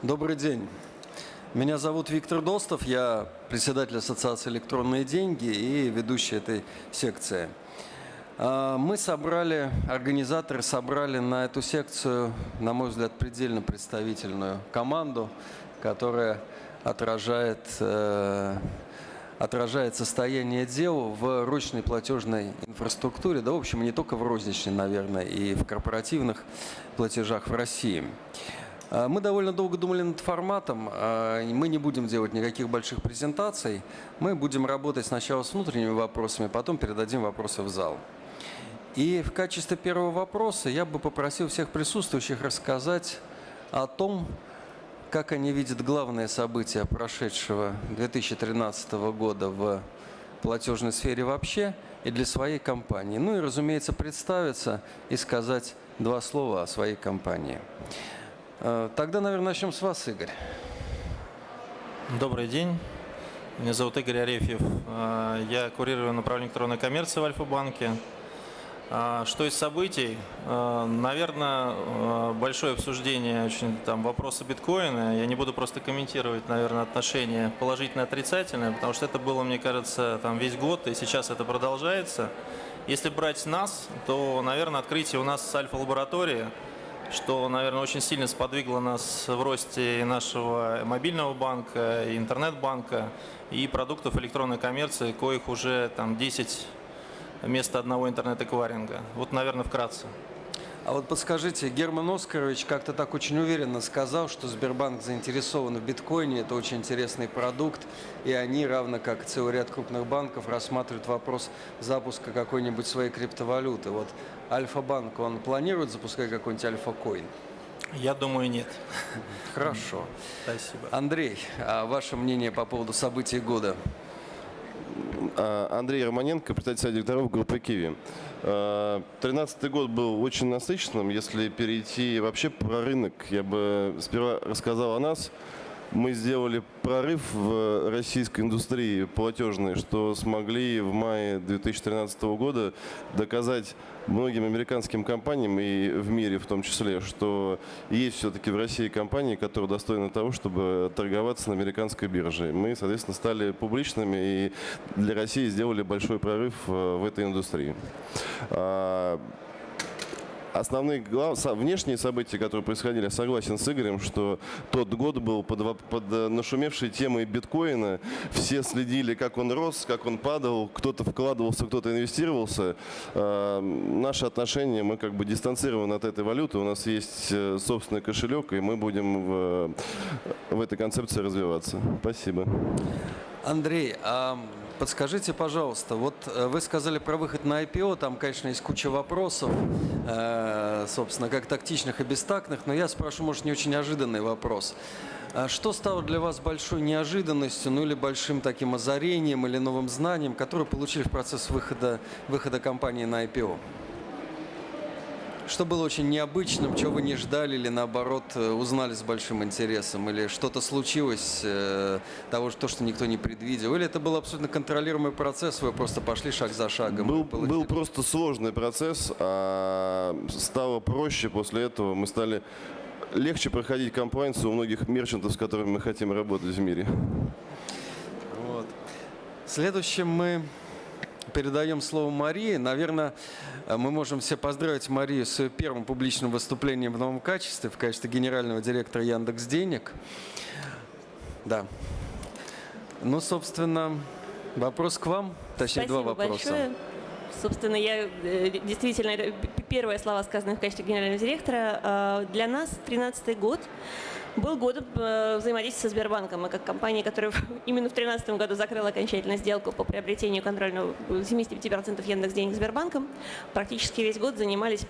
Добрый день. Меня зовут Виктор Достов, я председатель Ассоциации «Электронные деньги» и ведущий этой секции. Мы собрали, организаторы собрали на эту секцию, на мой взгляд, предельно представительную команду, которая отражает состояние дел в ручной платежной инфраструктуре, да, в общем, не только в розничной, наверное, и в корпоративных платежах в России. Мы довольно долго думали над форматом, мы не будем делать никаких больших презентаций, мы будем работать сначала с внутренними вопросами, потом передадим вопросы в зал. И в качестве первого вопроса я бы попросил всех присутствующих рассказать о том, как они видят главные события прошедшего 2013 года в платежной сфере вообще и для своей компании. Ну и, разумеется, представиться и сказать два слова о своей компании. Тогда, наверное, начнем с вас, Игорь. Добрый день. Меня зовут Игорь Арефев. Я курирую направление электронной коммерции в Альфа-Банке. Что из событий? Наверное, большое обсуждение вопроса биткоина. Я не буду просто комментировать, наверное, отношение положительное и отрицательное, потому что это было, мне кажется, весь год, и сейчас это продолжается. Если брать нас, то, наверное, открытие у нас с Альфа-лаборатории, что, наверное, очень сильно сподвигло нас в росте нашего мобильного банка, и интернет-банка, и продуктов электронной коммерции, коих уже 10 вместо одного интернет-эквайринга. Вот, наверное, вкратце. А вот подскажите, Герман Оскарович как-то так очень уверенно сказал, что Сбербанк заинтересован в биткоине, это очень интересный продукт, и они, равно как и целый ряд крупных банков, рассматривают вопрос запуска какой-нибудь своей криптовалюты. Вот Альфа-Банк, он планирует запускать какой-нибудь альфа-коин? Я думаю, нет. Хорошо. Спасибо. Андрей, а ваше мнение по поводу событий года? Андрей, Романенко, председатель директоров группы QIWI. 2013 год был очень насыщенным. Если перейти вообще про рынок, я бы сперва рассказал о нас. Мы сделали прорыв в российской индустрии платежной, что смогли в мае 2013 года доказать многим американским компаниям и в мире в том числе, что есть все-таки в России компании, которые достойны того, чтобы торговаться на американской бирже. Мы, соответственно, стали публичными и для России сделали большой прорыв в этой индустрии. Основные внешние события, которые происходили, я согласен с Игорем, что тот год был под нашумевшей темой биткоина. Все следили, как он рос, как он падал, кто-то вкладывался, кто-то инвестировался. Наши отношения, мы как бы дистанцированы от этой валюты, у нас есть собственный кошелек, и мы будем в этой концепции развиваться. Спасибо. Андрей, подскажите, пожалуйста, вот вы сказали про выход на IPO, там, конечно, есть куча вопросов, собственно, как тактичных и бестактных, но я спрошу, может, не очень неожиданный вопрос. Что стало для вас большой неожиданностью, ну или большим таким озарением или новым знанием, которое получили в процесс выхода компании на IPO? Что было очень необычным, чего вы не ждали или, наоборот, узнали с большим интересом? Или что-то случилось, того, что никто не предвидел? Или это был абсолютно контролируемый процесс, вы просто пошли шаг за шагом? Был просто сложный процесс, а стало проще после этого. Мы стали легче проходить комплайнс у многих мерчантов, с которыми мы хотим работать в мире. Вот. Следующим мы передаем слово Марии. Наверное, мы можем все поздравить Марию с ее первым публичным выступлением в новом качестве, в качестве генерального директора Яндекс.Денег. Да. Ну, собственно, вопрос к вам, точнее, Спасибо два вопроса. Большое. Собственно, я действительно, первые слова, сказанные в качестве генерального директора, для нас 2013 год был годом взаимодействия со Сбербанком. Мы как компания, которая именно в 2013 году закрыла окончательно сделку по приобретению контрольного 75% Яндекс.Денег Сбербанком, практически весь год занимались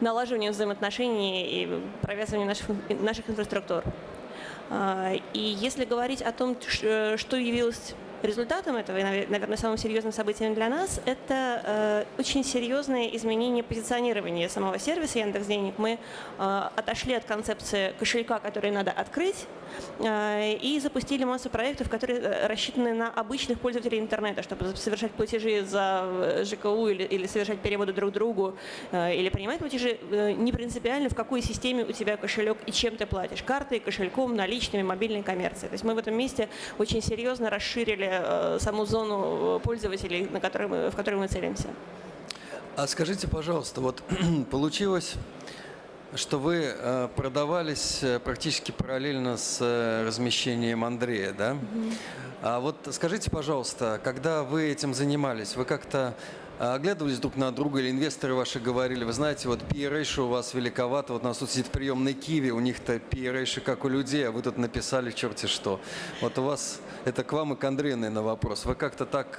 налаживанием взаимоотношений и провязыванием наших инфраструктур. И если говорить о том, что явилось результатом этого, и, наверное, самым серьезным событием для нас, это очень серьезное изменение позиционирования самого сервиса Яндекс.Денег. Мы отошли от концепции кошелька, который надо открыть, и запустили массу проектов, которые рассчитаны на обычных пользователей интернета, чтобы совершать платежи за ЖКУ или совершать переводы друг другу, или принимать платежи не принципиально, в какой системе у тебя кошелек и чем ты платишь. Картой, кошельком, наличными, мобильной коммерцией. То есть мы в этом месте очень серьезно расширили саму зону пользователей, в которую мы целимся. А скажите, пожалуйста, вот получилось, что вы продавались практически параллельно с размещением Андрея, да? А вот скажите, пожалуйста, когда вы этим занимались, вы как-то оглядывались друг на друга, или инвесторы ваши говорили, вы знаете, вот PE-ratio у вас великовато, вот у нас тут сидит приемный QIWI, у них-то PE-ratio как у людей, а вы тут написали черти что. Вот у вас, это к вам и к Андрею, наверное, вопрос. Вы как-то так,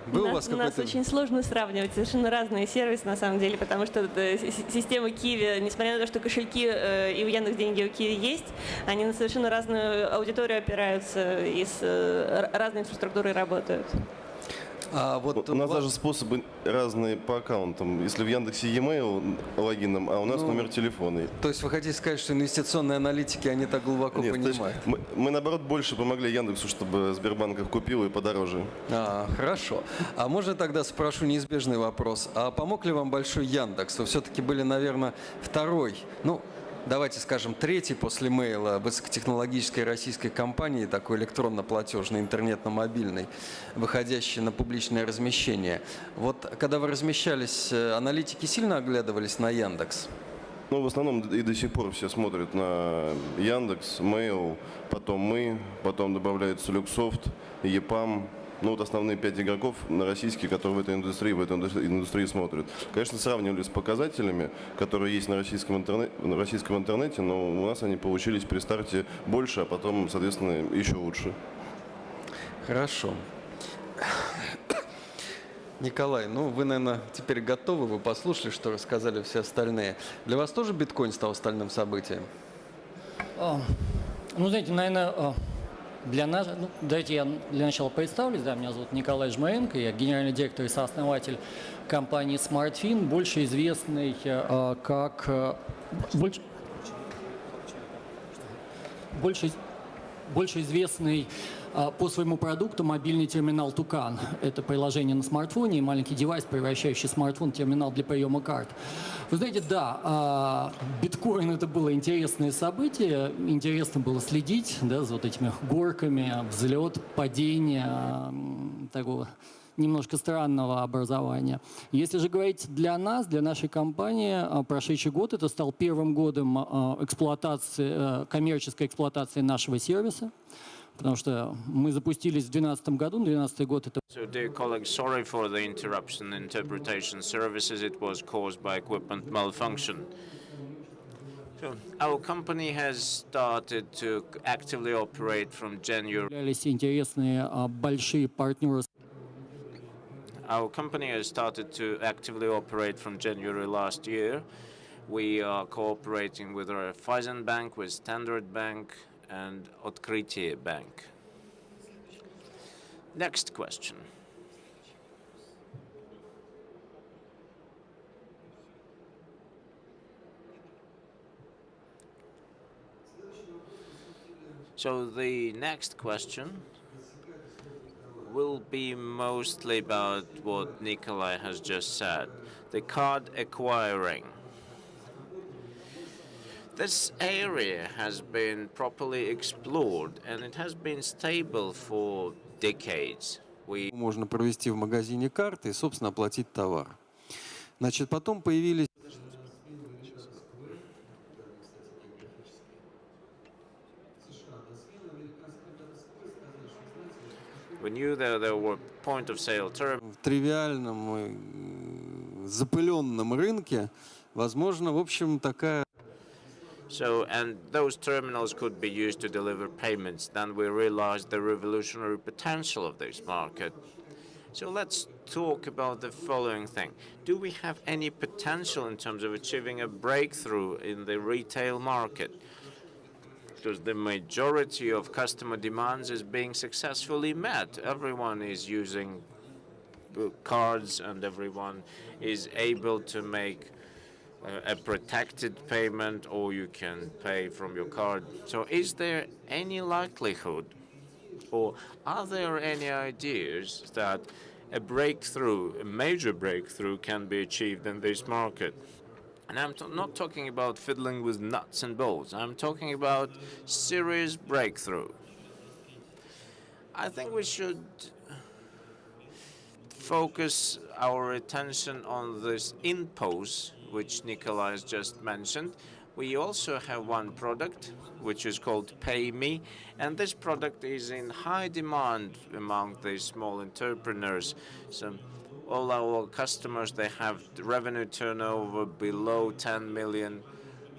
был у вас какой-то... Нас очень сложно сравнивать, совершенно разные сервисы на самом деле, потому что система QIWI, несмотря на то, что кошельки и у Яндекс.Деньги, и у QIWI есть, они на совершенно разную аудиторию опираются и с разной инфраструктурой работают. А вот у нас даже способы разные по аккаунтам. Если в Яндексе e-mail логином, а у нас номер телефона. То есть вы хотите сказать, что инвестиционные аналитики, они так глубоко понимают? Мы, наоборот, больше помогли Яндексу, чтобы Сбербанк их купил и подороже. Хорошо. А можно тогда спрошу неизбежный вопрос. А помог ли вам большой Яндекс? Вы все-таки были, наверное, второй, давайте скажем, третий после мейла высокотехнологической российской компании, такой электронно-платежной, интернетно-мобильной, выходящей на публичное размещение. Вот когда вы размещались, аналитики сильно оглядывались на Яндекс? В основном и до сих пор все смотрят на Яндекс, Mail, потом добавляется Люксофт, EPAM. Основные 5 игроков российские, которые в этой индустрии смотрят. Конечно, сравнивали с показателями, которые есть на российском интернете, но у нас они получились при старте больше, а потом, соответственно, еще лучше. Хорошо. Николай, вы, наверное, теперь готовы, вы послушали, что рассказали все остальные. Для вас тоже биткоин стал остальным событием? Знаете, наверное... Для нас, давайте я для начала представлюсь, меня зовут Николай Zhmurenko, я генеральный директор и сооснователь компании SmartFin, больше известный больше известный по своему продукту мобильный терминал Тукан. Это приложение на смартфоне и маленький девайс, превращающий смартфон в терминал для приема карт. Вы знаете, биткоин это было интересное событие, интересно было следить за вот этими горками, взлет, падение, такого немножко странного образования. Если же говорить для нас, для нашей компании, прошедший год это стал первым годом коммерческой эксплуатации нашего сервиса. Потому что мы запустились в 2012 году, 2012 год это... So, dear colleagues, sorry for the interruption in interpretation services. It was caused by equipment malfunction. So, our company has started to actively operate from January. Появлялись интересные большие партнеры. Our company has started to actively operate from January last year. We are cooperating with Alfa-Bank, with Standard Bank, and Открытие Bank. Next question. So the next question will be mostly about what Nikolay has just said, the card acquiring. This area has been properly explored, and it has been stable for decades. Можно провести в магазине карты и, собственно, оплатить товар. Значит, потом появились... We knew that there were point-of-sale terminals. В тривиальном, запыленном рынке, возможно, в общем, такая... So, and those terminals could be used to deliver payments. Then we realized the revolutionary potential of this market. So let's talk about the following thing. Do we have any potential in terms of achieving a breakthrough in the retail market? because the majority of customer demands is being successfully met. Everyone is using cards and everyone is able to make a protected payment, or you can pay from your card. So is there any likelihood, or are there any ideas that a breakthrough, a major breakthrough, can be achieved in this market? And I'm not talking about fiddling with nuts and bolts. I'm talking about serious breakthrough. I think we should focus our attention on this InPOS, which Nikolay has just mentioned. We also have one product which is called PayMe, and this product is in high demand among the small entrepreneurs. So all our customers, they have revenue turnover below 10 million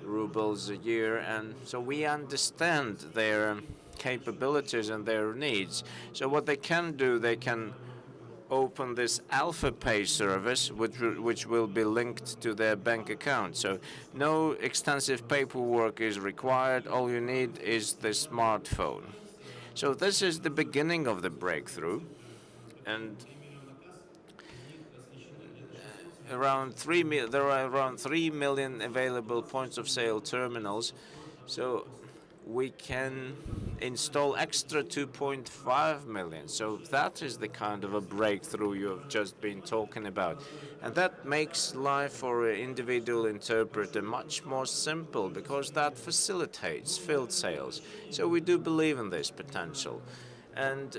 rubles a year, and so we understand their capabilities and their needs. So what they can do, they can open this Alfa-Pay service, which will be linked to their bank account. So no extensive paperwork is required. All you need is the smartphone. So this is the beginning of the breakthrough, and there are around 3 million available points of sale terminals. So we can install extra 2.5 million. So that is the kind of a breakthrough you have just been talking about. And that makes life for an individual interpreter much more simple, because that facilitates field sales. So we do believe in this potential. And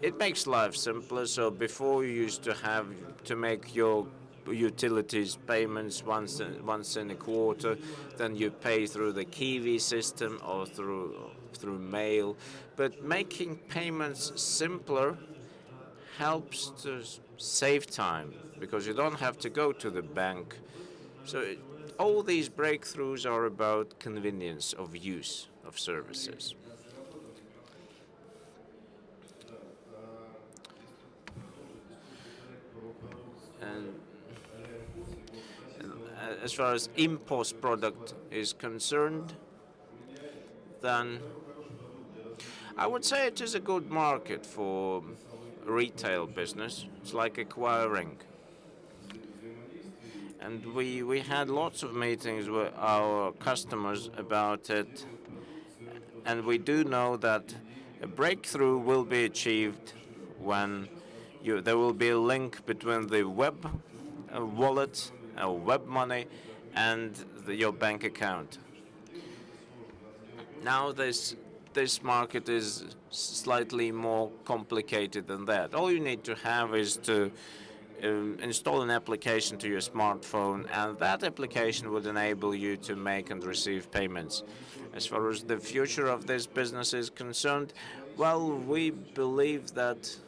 it makes life simpler. So before you used to have to make your utilities payments once in a quarter, then you pay through the QIWI system or through mail. But making payments simpler helps to save time, because you don't have to go to the bank. So all these breakthroughs are about convenience of use of services. And as far as InPOS product is concerned, then I would say it is a good market for retail business. It's like acquiring. And we had lots of meetings with our customers about it. And we do know that a breakthrough will be achieved when there will be a link between the web wallet, web money, and your bank account. Now this market is slightly more complicated than that. All you need to have is to install an application to your smartphone, and that application would enable you to make and receive payments. As far as the future of this business is concerned, well, we believe that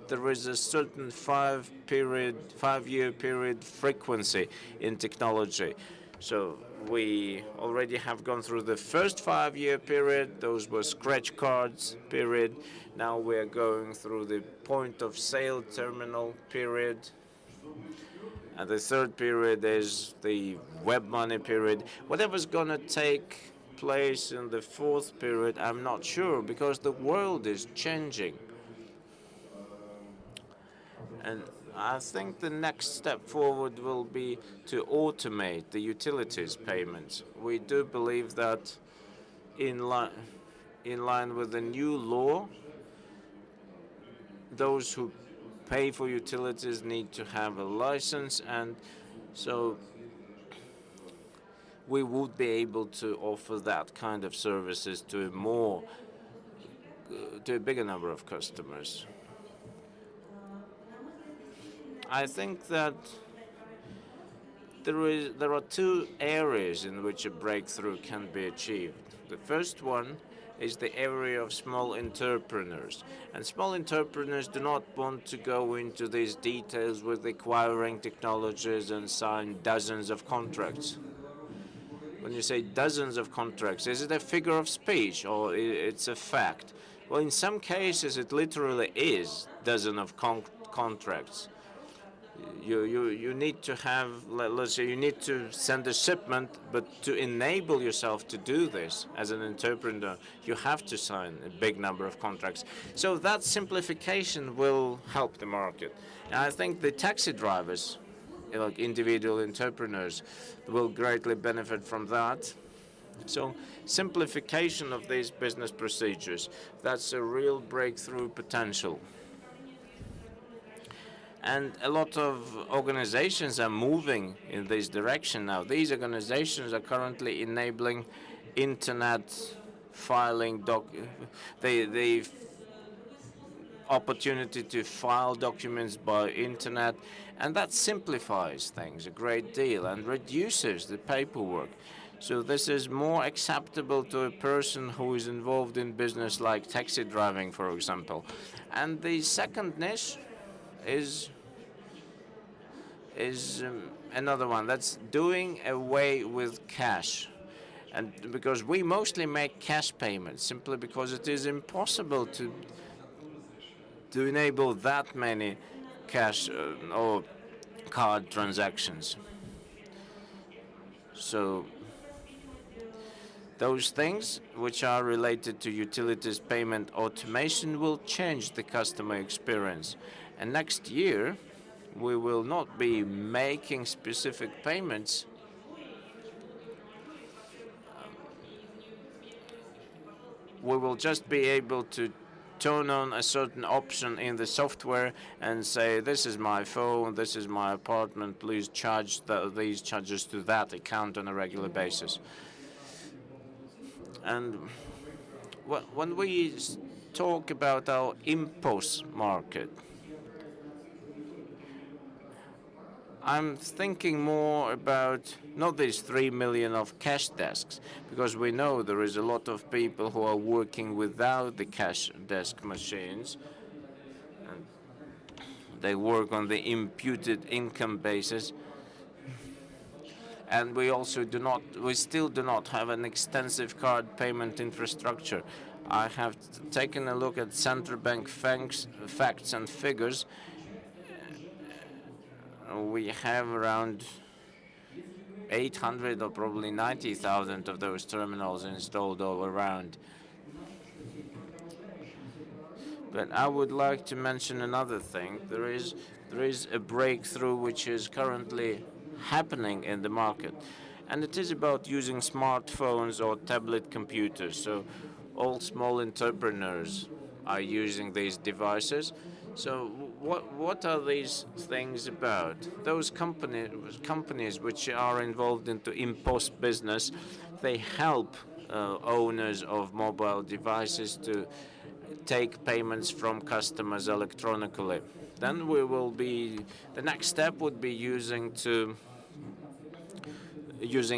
there is a certain 5-year period frequency in technology. So we already have gone through the first 5-year period. Those were scratch cards period. Now we're going through the point of sale terminal period. And the third period is the web money period. Whatever's going to take place in the fourth period, I'm not sure, because the world is changing. And I think the next step forward will be to automate the utilities payments. We do believe that in line with the new law, those who pay for utilities need to have a license, and so we would be able to offer that kind of services to a bigger number of customers. I think that there are two areas in which a breakthrough can be achieved. The first one is the area of small entrepreneurs. And small entrepreneurs do not want to go into these details with acquiring technologies and sign dozens of contracts. When you say dozens of contracts, is it a figure of speech or it's a fact? Well, in some cases, it literally is dozens of contracts. You need to have, let's say, you need to send a shipment, but to enable yourself to do this as an entrepreneur, you have to sign a big number of contracts. So that simplification will help the market. And I think the taxi drivers, like individual entrepreneurs, will greatly benefit from that. So simplification of these business procedures, that's a real breakthrough potential. And a lot of organizations are moving in this direction now. These organizations are currently enabling internet filing, the opportunity to file documents by internet, and that simplifies things a great deal and reduces the paperwork. So this is more acceptable to a person who is involved in business like taxi driving, for example. And the second niche is another one that's doing away with cash. And because we mostly make cash payments, simply because it is impossible to enable that many cash or card transactions. So those things which are related to utilities payment automation will change the customer experience. And next year, we will not be making specific payments. We will just be able to turn on a certain option in the software and say, this is my phone, this is my apartment, please charge these charges to that account on a regular basis. And when we talk about our impulse market, I'm thinking more about not these 3 million of cash desks, because we know there is a lot of people who are working without the cash desk machines. And they work on the imputed income basis. And we still do not have an extensive card payment infrastructure. I have taken a look at central bank facts and figures. We have around 800 or probably 90,000 of those terminals installed all around. But I would like to mention another thing. There is a breakthrough which is currently happening in the market, and it is about using smartphones or tablet computers. So all small entrepreneurs are using these devices. So what are these things about? Those companies which are involved into impost business, they help owners of mobile devices to take payments from customers electronically. Then the next step would be using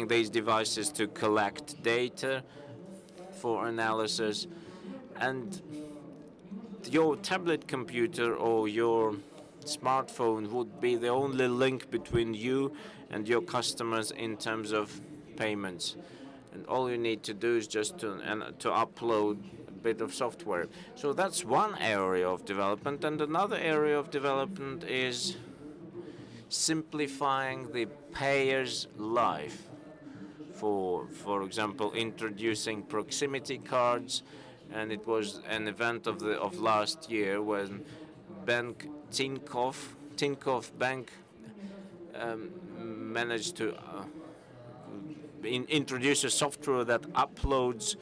these devices to collect data for analysis, and your tablet computer or your smartphone would be the only link between you and your customers in terms of payments. And all you need to do is just to upload a bit of software. So that's one area of development. And another area of development is simplifying the payer's life. For example, introducing proximity cards. And it was an event of last year when Bank Tinkoff Bank managed to introduce a software that uploads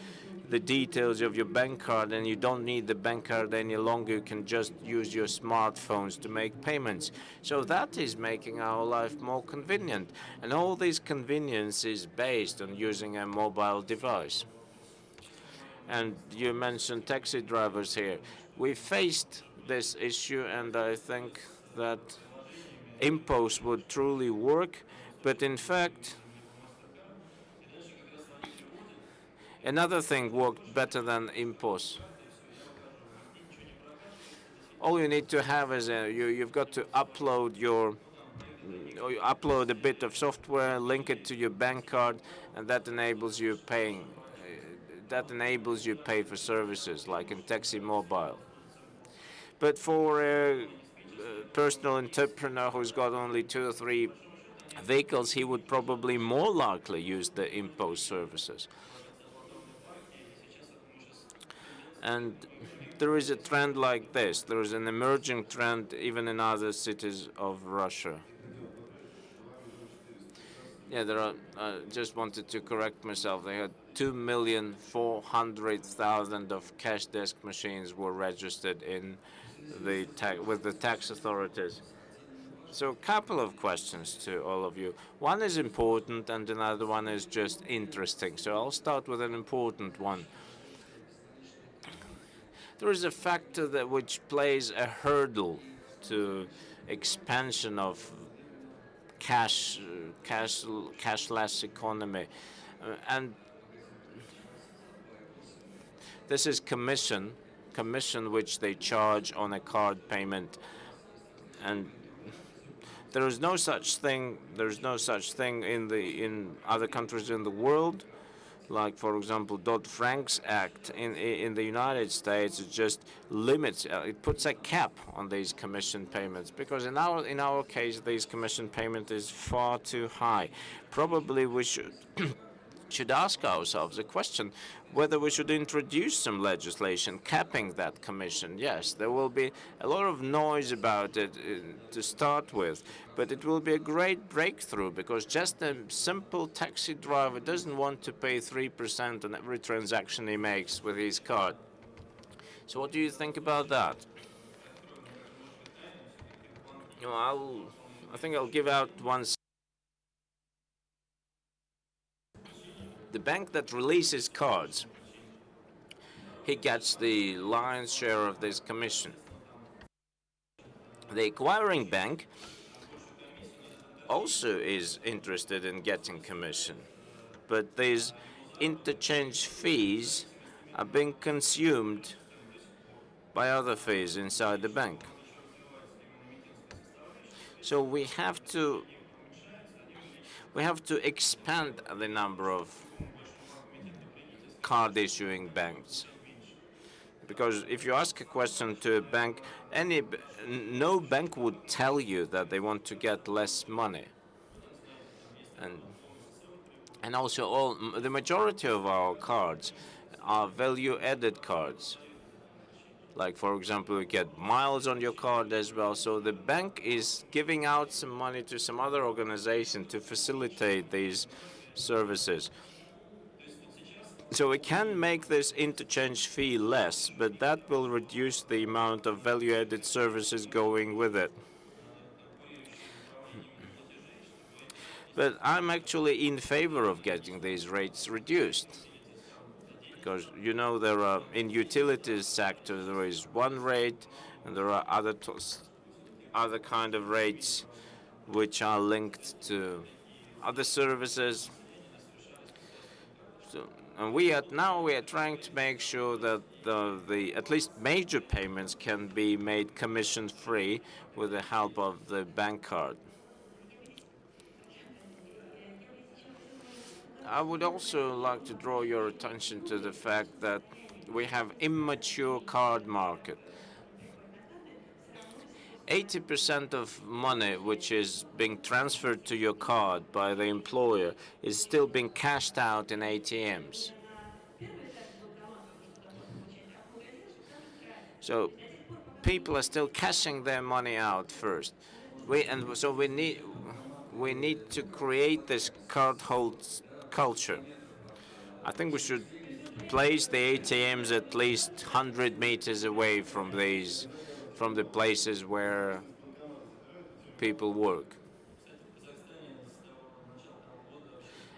the details of your bank card, and you don't need the bank card any longer. You can just use your smartphones to make payments. So that is making our life more convenient. And all this convenience is based on using a mobile device. And you mentioned taxi drivers here. We faced this issue, and I think that InPost would truly work. But in fact, another thing worked better than InPost. All you need to have is you've got to upload a bit of software, link it to your bank card, and that enables you paying. That enables you pay for services like in Taxi Mobile. But for personal entrepreneur who's got only 2 or 3 vehicles, he would probably more likely use the impost services. And there is a trend like this. There is an emerging trend even in other cities of Russia. Yeah, there are. Just wanted to correct myself. They had 2,400,000 of cash desk machines were registered in with the tax authorities. So a couple of questions to all of you. One is important and another one is just interesting. So I'll start with an important one. There is a factor that which plays a hurdle to expansion of cashless economy, and this is commission which they charge on a card payment, and there is no such thing. There's no such thing in other countries in the world. Like, for example, Dodd-Frank's Act in the United States, it just limits, it puts a cap on these commission payments, because in our case, these commission payment is far too high. Probably we should ask ourselves a question whether we should introduce some legislation capping that commission. Yes, there will be a lot of noise about it to start with, but it will be a great breakthrough, because just a simple taxi driver doesn't want to pay 3% on every transaction he makes with his card. So what do you think about that? You know, I think I'll give out one. The bank that releases cards, he gets the lion's share of this commission. The acquiring bank also is interested in getting commission, but these interchange fees are being consumed by other fees inside the bank. So we have to expand the number of card issuing banks, because if you ask a question to a bank, no bank would tell you that they want to get less money, and also the majority of our cards are value-added cards. Like, for example, you get miles on your card as well. So the bank is giving out some money to some other organization to facilitate these services. So we can make this interchange fee less, but that will reduce the amount of value-added services going with it. But I'm actually in favor of getting these rates reduced, because, you know, there are, in utilities sector, there is one rate, and there are other kind of rates which are linked to other services. So, and we are trying to make sure that the at least major payments can be made commission-free with the help of the bank card. I would also like to draw your attention to the fact that we have immature card market. 80% of money which is being transferred to your card by the employer is still being cashed out in ATMs. So people are still cashing their money out first. So we need to create this card hold culture. I think we should place the ATMs at least 100 meters away from the places where people work.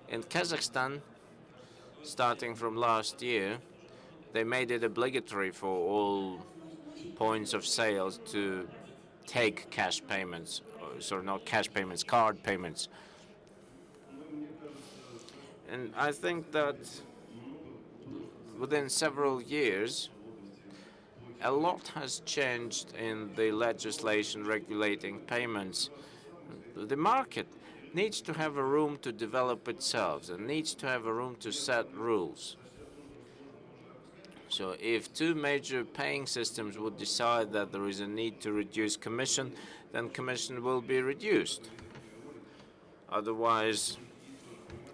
In Kazakhstan, starting from last year, they made it obligatory for all points of sales to take cash payments, sorry, not cash payments, card payments. And I think that within several years, a lot has changed in the legislation regulating payments. The market needs to have a room to develop itself and needs to have a room to set rules. So if two major paying systems would decide that there is a need to reduce commission, then commission will be reduced. Otherwise,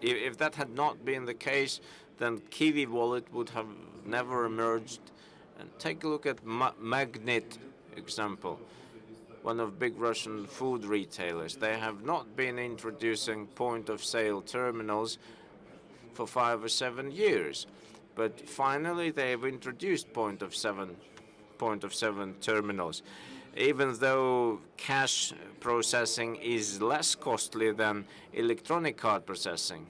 if that had not been the case, then QIWI wallet would have never emerged. And take a look at Magnet example, one of big Russian food retailers. They have not been introducing point-of-sale terminals for 5 or 7 years. But finally, they have introduced point-of-sale terminals. Even though cash processing is less costly than electronic card processing.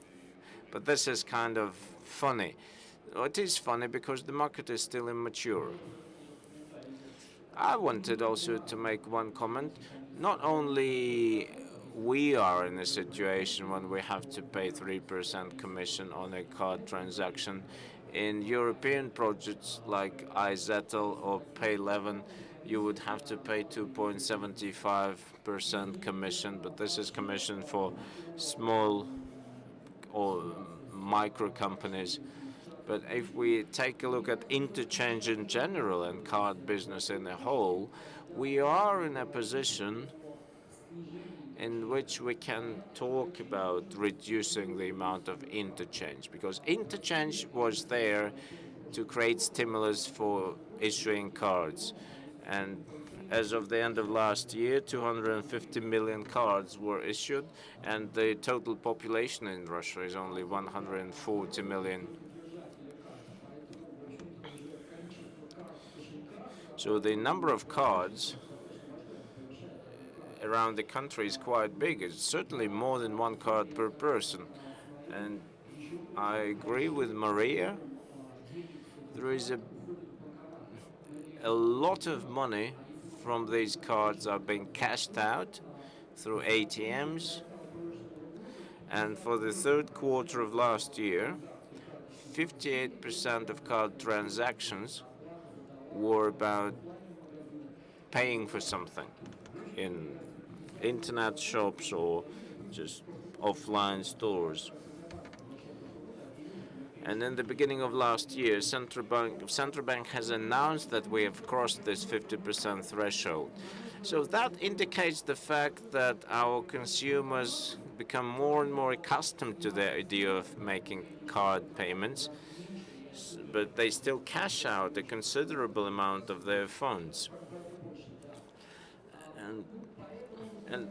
But this is kind of funny. It is funny because the market is still immature. I wanted also to make one comment. Not only we are in a situation when we have to pay 3% commission on a card transaction. In European projects like iZettle or Pay11, you would have to pay 2.75% commission, but this is commission for small or micro companies. But if we take a look at interchange in general and card business in a whole, we are in a position in which we can talk about reducing the amount of interchange, because interchange was there to create stimulus for issuing cards. And as of the end of last year, 250 million cards were issued, and the total population in Russia is only 140 million. So the number of cards around the country is quite big. It's certainly more than one card per person. And I agree with Maria. There is a lot of money from these cards are being cashed out through ATMs. And for the third quarter of last year, 58% of card transactions were about paying for something in internet shops or just offline stores. And in the beginning of last year, Central Bank has announced that we have crossed this 50% threshold. So that indicates the fact that our consumers become more and more accustomed to the idea of making card payments, but they still cash out a considerable amount of their funds. And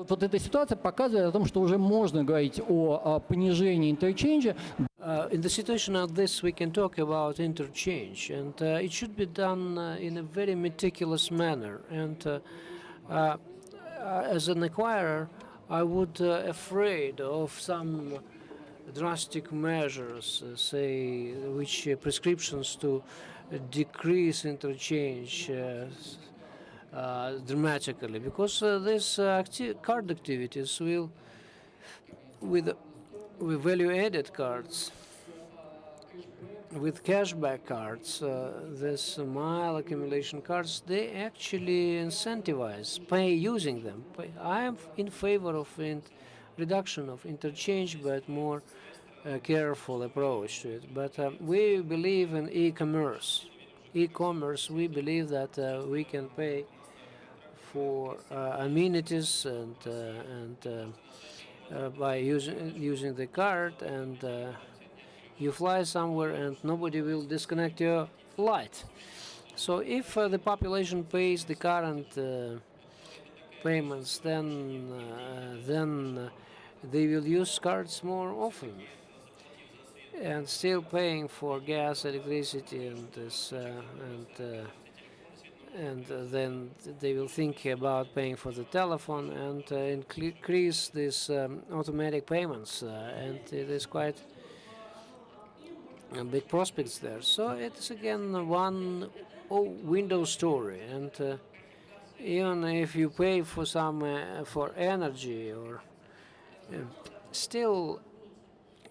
Вот эта ситуация показывает о том, что уже можно говорить о понижении интерченджа. In the situation like this, we can talk about interchange, and it should be done in a very meticulous manner. And as an acquirer, I would afraid of some drastic measures, say, which prescriptions to decrease interchange dramatically, because these card activities will, with value-added cards, with cashback cards, these mile accumulation cards, they actually incentivize pay using them. I am in favor of reduction of interchange, but more careful approach to it. But we believe in e-commerce. E-commerce, we believe that we can pay for amenities and by using the card, and you fly somewhere and nobody will disconnect your light. So if the population pays the current payments, then they will use cards more often, and still paying for gas, electricity, and this, and then they will think about paying for the telephone and increase these automatic payments, and it is quite big prospects there. So it's again one window story, and even if you pay for some for energy, or still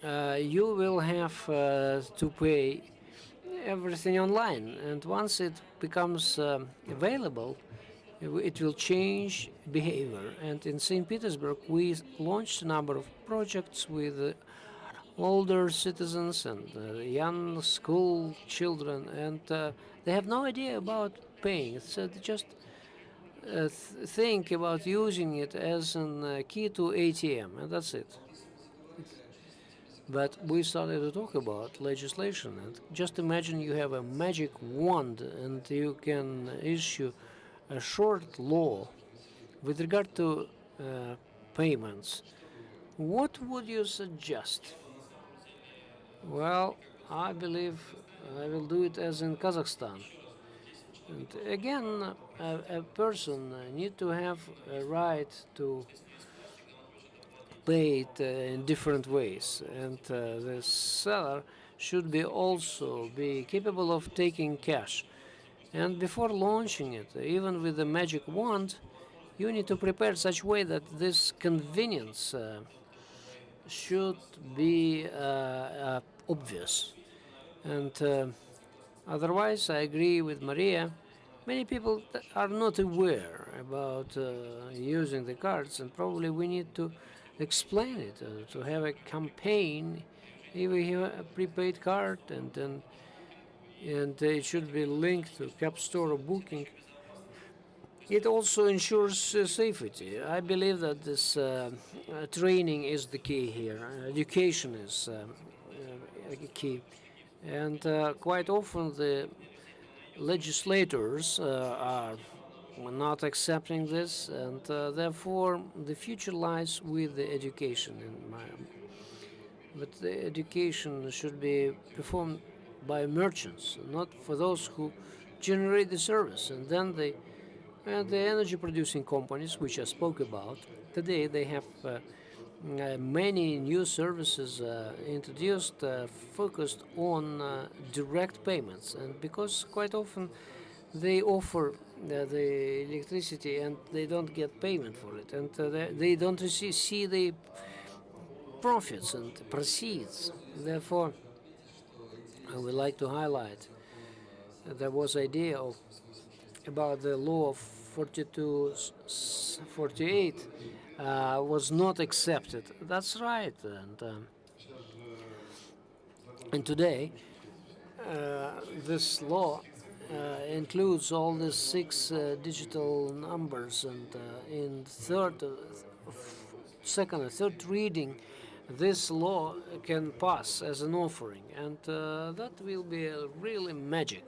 you will have to pay everything online, and once it becomes available, it will change behavior. And in St. Petersburg, we launched a number of projects with older citizens and young school children, and they have no idea about paying. So they just think about using it as a key to ATM, and that's it. But we started to talk about legislation, and just imagine you have a magic wand and you can issue a short law with regard to payments. What would you suggest? Well, I believe I will do it as in Kazakhstan. And again, a person need to have a right to pay it in different ways, and the seller should be also be capable of taking cash. And before launching it, even with the magic wand, you need to prepare such way that this convenience should be obvious. And otherwise, I agree with Maria. Many people are not aware about using the cards, and probably we need to explain it, to have a campaign. If we have a prepaid card, and it should be linked to Cap Store or Booking. It also ensures safety. I believe that this training is the key here. Education is key, and quite often the legislators are not accepting this, and therefore the future lies with the education. But the education should be performed by merchants, not for those who generate the service. And then the energy producing companies, which I spoke about today, they have many new services introduced focused on direct payments, and because quite often they offer the electricity and they don't get payment for it, and they don't see the profits and proceeds. Therefore, I would like to highlight there was idea about the law of 4248 was not accepted. That's right, and today this law includes all the 6 digital numbers, and in second or third reading, this law can pass as an offering, and that will be really magic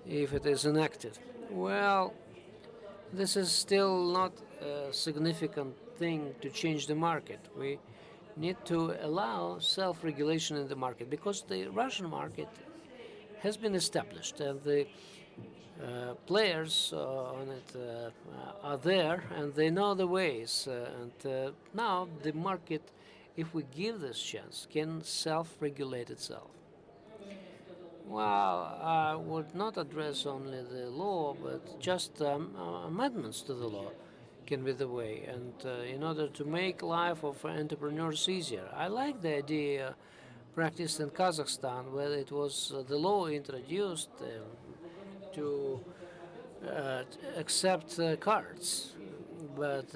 if it is enacted. Well, this is still not a significant thing to change the market. We need to allow self-regulation in the market, because the Russian market has been established, and the players on it are there, and they know the ways. And now the market, if we give this chance, can self-regulate itself. Well, I would not address only the law, but just amendments to the law can be the way, and in order to make life of entrepreneurs easier. I like the idea practiced in Kazakhstan, where it was the law introduced to accept cards. But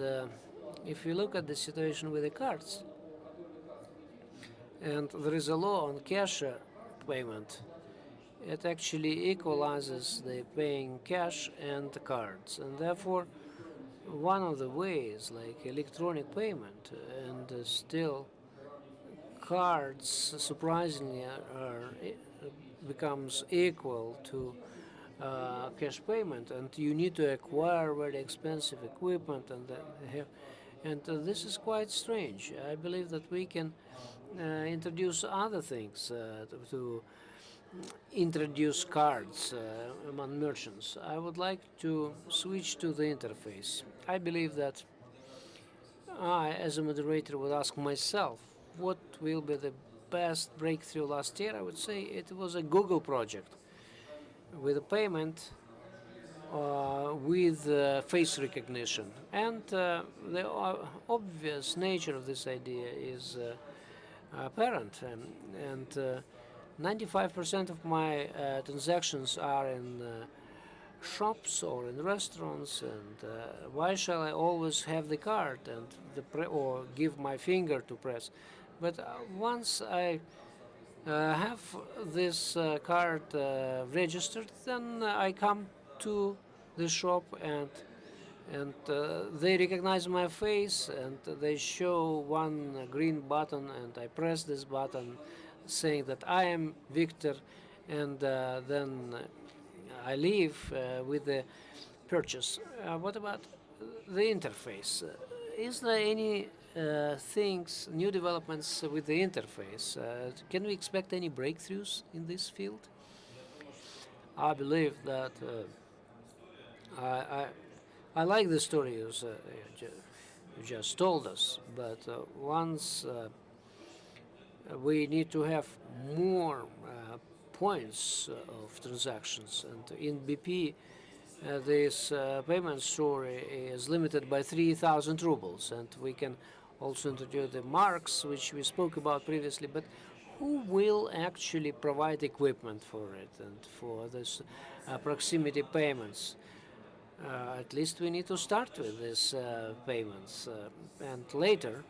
if you look at the situation with the cards, and there is a law on cash payment, it actually equalizes the paying cash and the cards, and therefore one of the ways, like electronic payment, and still cards surprisingly becomes equal to cash payment, and you need to acquire very expensive equipment, and this is quite strange. I believe that we can introduce other things to introduce cards among merchants. I would like to switch to the interface. I believe that I, as a moderator, would ask myself, what will be the best breakthrough last year? I would say it was a Google project with a payment with face recognition. And the obvious nature of this idea is apparent. And 95% of my transactions are in shops or in restaurants, and why shall I always have the card and or give my finger to press? But once I have this card registered, then I come to the shop and they recognize my face and they show one green button and I press this button saying that I am Victor, and then I leave with the purchase. What about the interface? Is there any new developments with the interface? Can we expect any breakthroughs in this field? I believe that I like the story you just told us, but once we need to have more points of transactions, and in BP this payment story is limited by 3,000 rubles, and we can also introduce the marks, which we spoke about previously, but who will actually provide equipment for it and for this proximity payments? At least we need to start with these payments, and later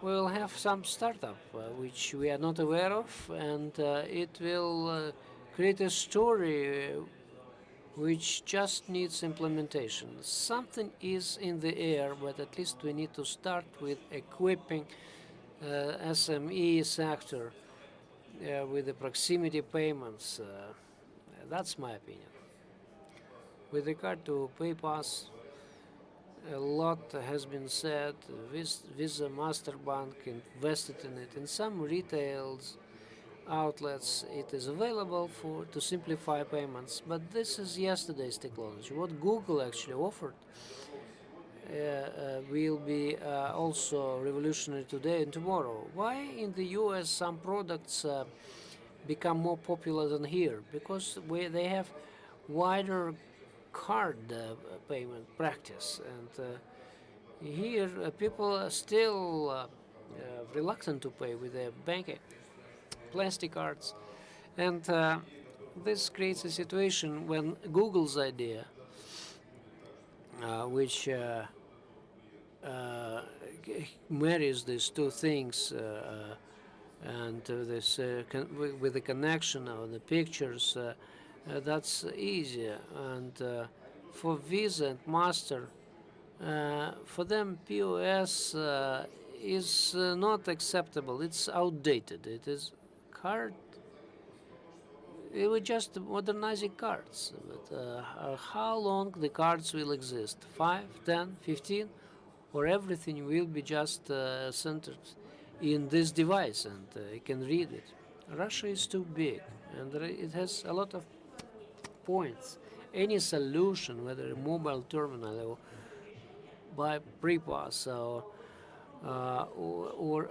we'll have some startup which we are not aware of, and it will create a story which just needs implementation. Something is in the air, but at least we need to start with equipping SME sector with the proximity payments. That's my opinion. With regard to PayPass, a lot has been said. Visa, Masterbank invested in it. In some retail outlets, it is available to simplify payments, but this is yesterday's technology. What Google actually offered will be also revolutionary today and tomorrow. Why in the US some products become more popular than here? Because they have wider card payment practice, and here people are still reluctant to pay with their banking plastic cards, and this creates a situation when Google's idea, which marries these two things and this with the connection of the pictures, that's easier. And for Visa and Master, for them POS is not acceptable. It's outdated. It is card. It was just modernizing cards. But how long the cards will exist? 5, 10, 15? Or everything will be just centered in this device and you can read it. Russia is too big and it has a lot of points. Any solution, whether a mobile terminal or by pre-pass or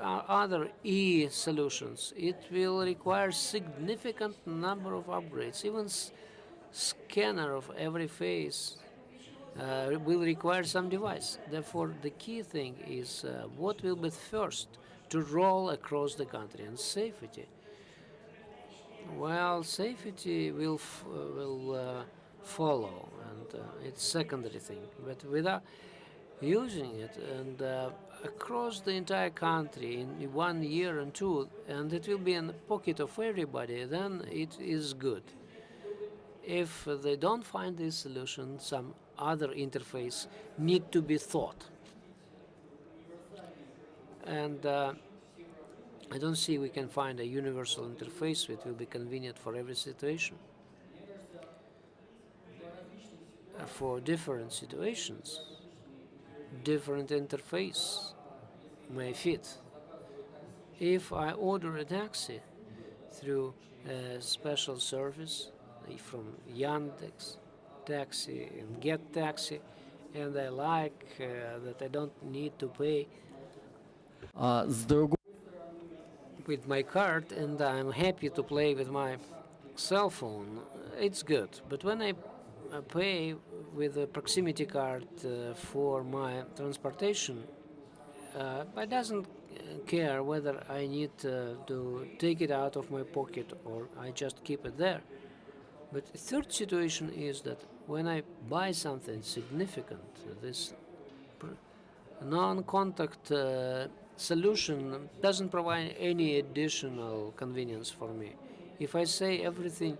other e-solutions, it will require significant number of upgrades. Even scanner of every face will require some device. Therefore, the key thing is what will be first to roll across the country, and safety. Well, safety will follow, and it's secondary thing. But without using it and across the entire country in 1 year and 2, and it will be in the pocket of everybody, then it is good. If they don't find this solution, some other interface need to be thought. And I don't see we can find a universal interface which will be convenient for every situation. For different situations, different interface may fit. If I order a taxi through a special service from Yandex taxi and Get Taxi, and I like that I don't need to pay with my card, and I'm happy to play with my cell phone, it's good. But when I pay with a proximity card for my transportation, I doesn't care whether I need to take it out of my pocket or I just keep it there. But the third situation is that when I buy something significant, this non-contact solution doesn't provide any additional convenience for me. If I say everything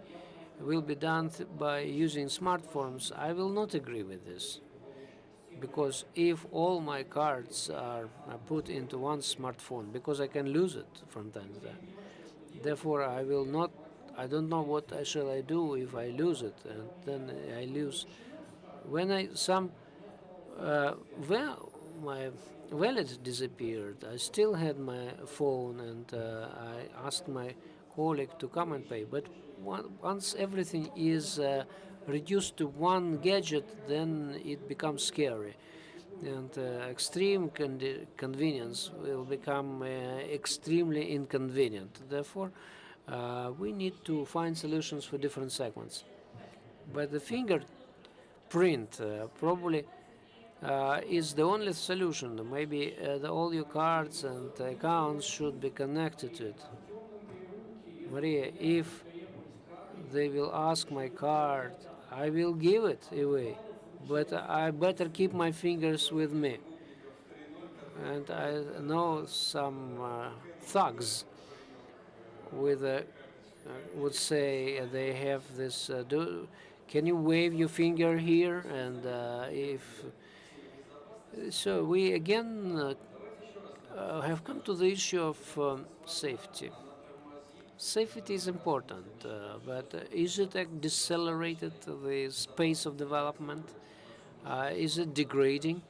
will be done by using smartphones, I will not agree with this. Because if all my cards are put into one smartphone, because I can lose it from time to time, therefore I will not. I don't know what shall I do if I lose it, and then I lose. When my wallet disappeared, I still had my phone, and I asked my colleague to come and pay. But once everything is reduced to one gadget, then it becomes scary, and extreme convenience will become extremely inconvenient. Therefore, we need to find solutions for different segments. But the fingerprint probably is the only solution. Maybe all your cards and accounts should be connected to it. Maria, if they will ask my card, I will give it away, but I better keep my fingers with me. And I know some thugs with would say they have this. Can you wave your finger here? And if so, we again have come to the issue of safety. Safety is important, but is it decelerated the pace of development? Is it degrading?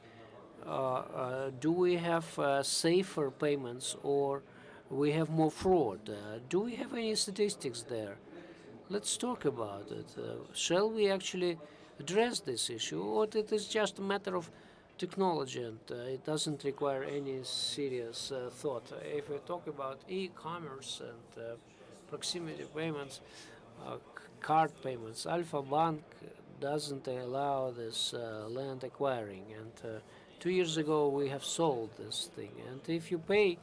Do we have safer payments, or we have more fraud? Do we have any statistics there? Let's talk about it. Shall we actually address this issue, or it is just a matter of technology and it doesn't require any serious thought? If we talk about e-commerce and proximity payments, card payments, Alfa-Bank doesn't allow this land acquiring, and 2 years ago we have sold this thing. And if you pay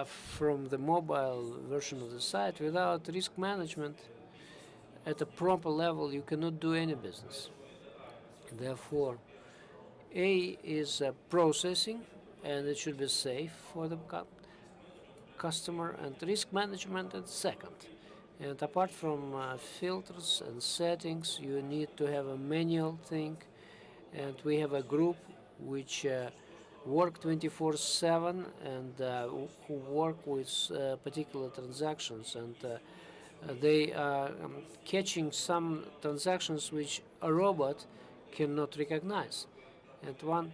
from the mobile version of the site without risk management at a proper level, you cannot do any business. Therefore, A is processing, and it should be safe for the customer, and risk management at second. And apart from filters and settings, you need to have a manual thing, and we have a group which work 24/7 and who work with particular transactions, and they are catching some transactions which a robot cannot recognize. And one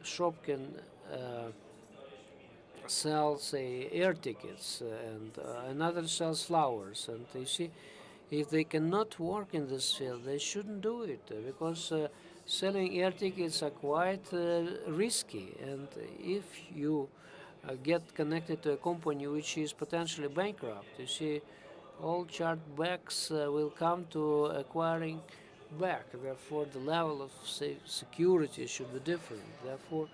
shop can sell, say, air tickets, and another sells flowers. And you see, if they cannot work in this field, they shouldn't do it, because selling air tickets are quite risky. And if you get connected to a company which is potentially bankrupt, you see, all chargebacks will come to acquiring back. Therefore, the level of security should be different. Therefore,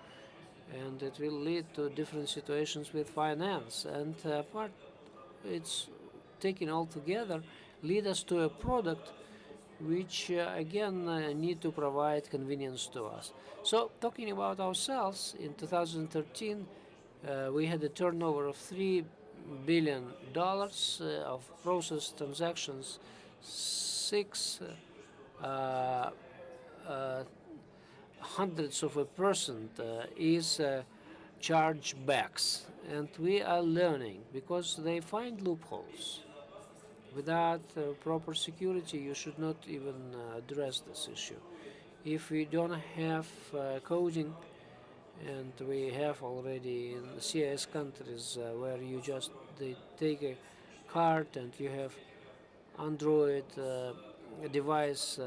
and it will lead to different situations with finance. And apart, it's taken all together, lead us to a product which again need to provide convenience to us. So, talking about ourselves, in 2013 we had a turnover of $3 billion of processed transactions, 6 hundredths of a percent is chargebacks, and we are learning because they find loopholes. Without proper security, you should not even address this issue. If we don't have coding, and we have already in CIS countries where you just they take a card and you have Android device,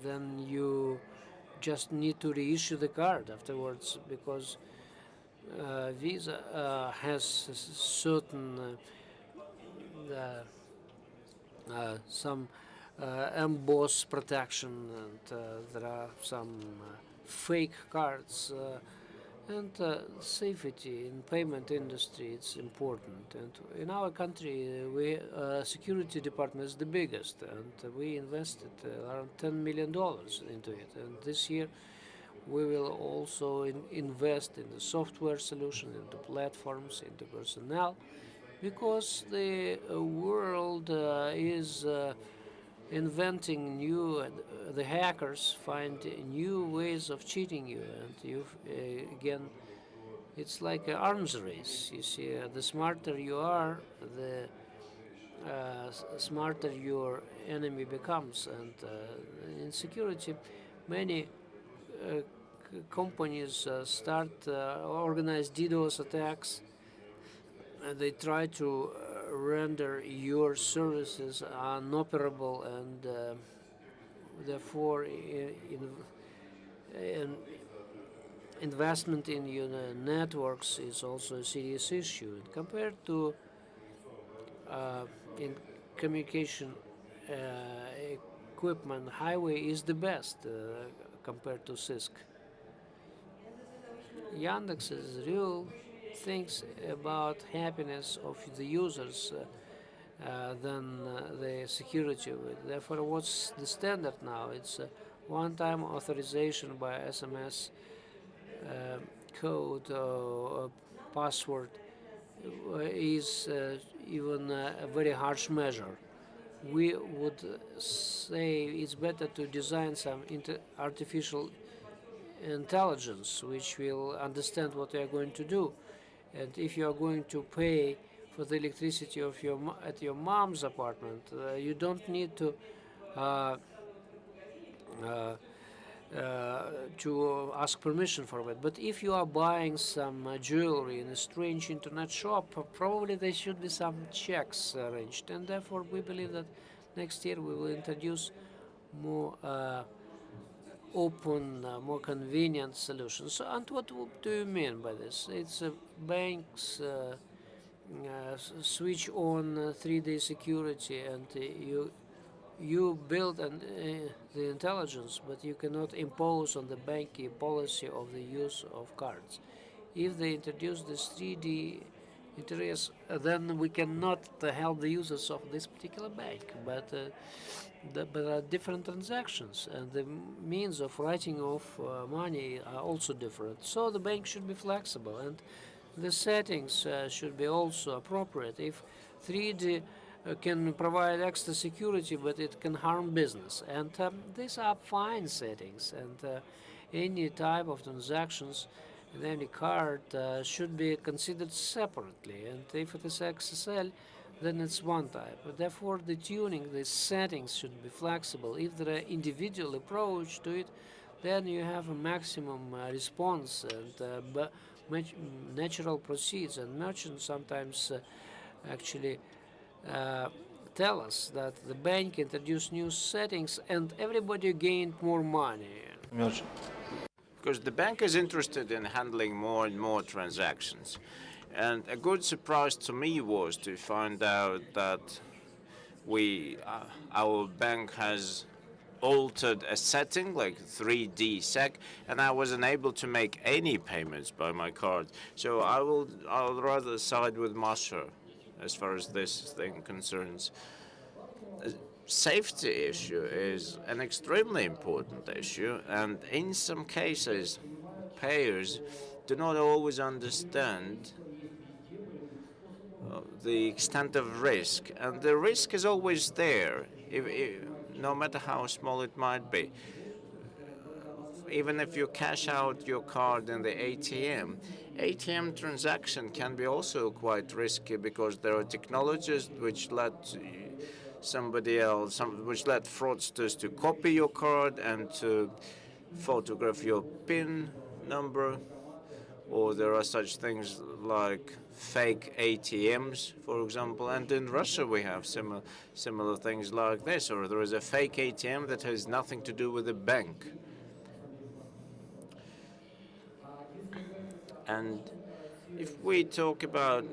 then you just need to reissue the card afterwards, because Visa has certain some emboss protection, and there are some fake cards, and safety in payment industry, it's important. And in our country, we security department is the biggest, and we invested around $10 million into it. And this year We will also invest in the software solution, into platforms, into personnel, because the world is inventing new, the hackers find new ways of cheating you, and you again, it's like an arms race. You see, the smarter you are, the smarter your enemy becomes. And in security, many companies start organize DDoS attacks, and they try to render your services unoperable, and therefore investment in your networks is also a serious issue. And compared to in communication equipment, highway is the best compared to CISC. Yandex's real thinks about happiness of the users than the security. Therefore, what's the standard now? It's one-time authorization by SMS code or password is even a very harsh measure. We would say it's better to design some artificial intelligence which will understand what you are going to do. And if you are going to pay for the electricity of at your mom's apartment, you don't need to ask permission for it. But if you are buying some jewelry in a strange internet shop, probably there should be some checks arranged. And therefore, we believe that next year we will introduce more open, more convenient solutions. So, and what do you mean by this? It's banks switch on 3D security, and you build the intelligence, but you cannot impose on the bank a policy of the use of cards. If they introduce this 3D interest, then we cannot help the users of this particular bank. But there are different transactions, and the means of writing off money are also different. So the bank should be flexible, and the settings should be also appropriate. If 3D can provide extra security, but it can harm business, and these are fine settings, and any type of transactions in any card should be considered separately. And if it is XSL, then it's one type. But therefore, the tuning, the settings should be flexible. If there are individual approach to it, then you have a maximum response, and natural proceeds. And merchants sometimes actually tell us that the bank introduced new settings and everybody gained more money. Because the bank is interested in handling more and more transactions. And a good surprise to me was to find out that our bank has altered a setting like 3D SEC, and I wasn't able to make any payments by my card. So I'll rather side with Masha as far as this thing concerns. Safety issue is an extremely important issue, and in some cases, payers do not always understand the extent of risk, and the risk is always there, no matter how small it might be. Even if you cash out your card in the ATM transaction can be also quite risky, because there are technologies which let which let fraudsters to copy your card and to photograph your PIN number, or there are such things like fake ATMs, for example. And in Russia we have similar things like this, or there is a fake ATM that has nothing to do with the bank. And if we talk about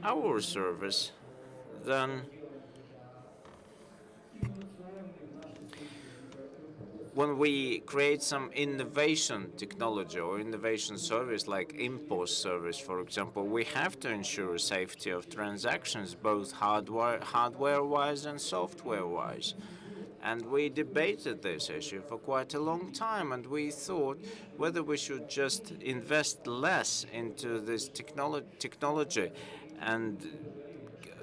our service, then when we create some innovation technology or innovation service like impulse service, for example, we have to ensure safety of transactions, both hardware-wise and software-wise. And we debated this issue for quite a long time, and we thought whether we should just invest less into this technology and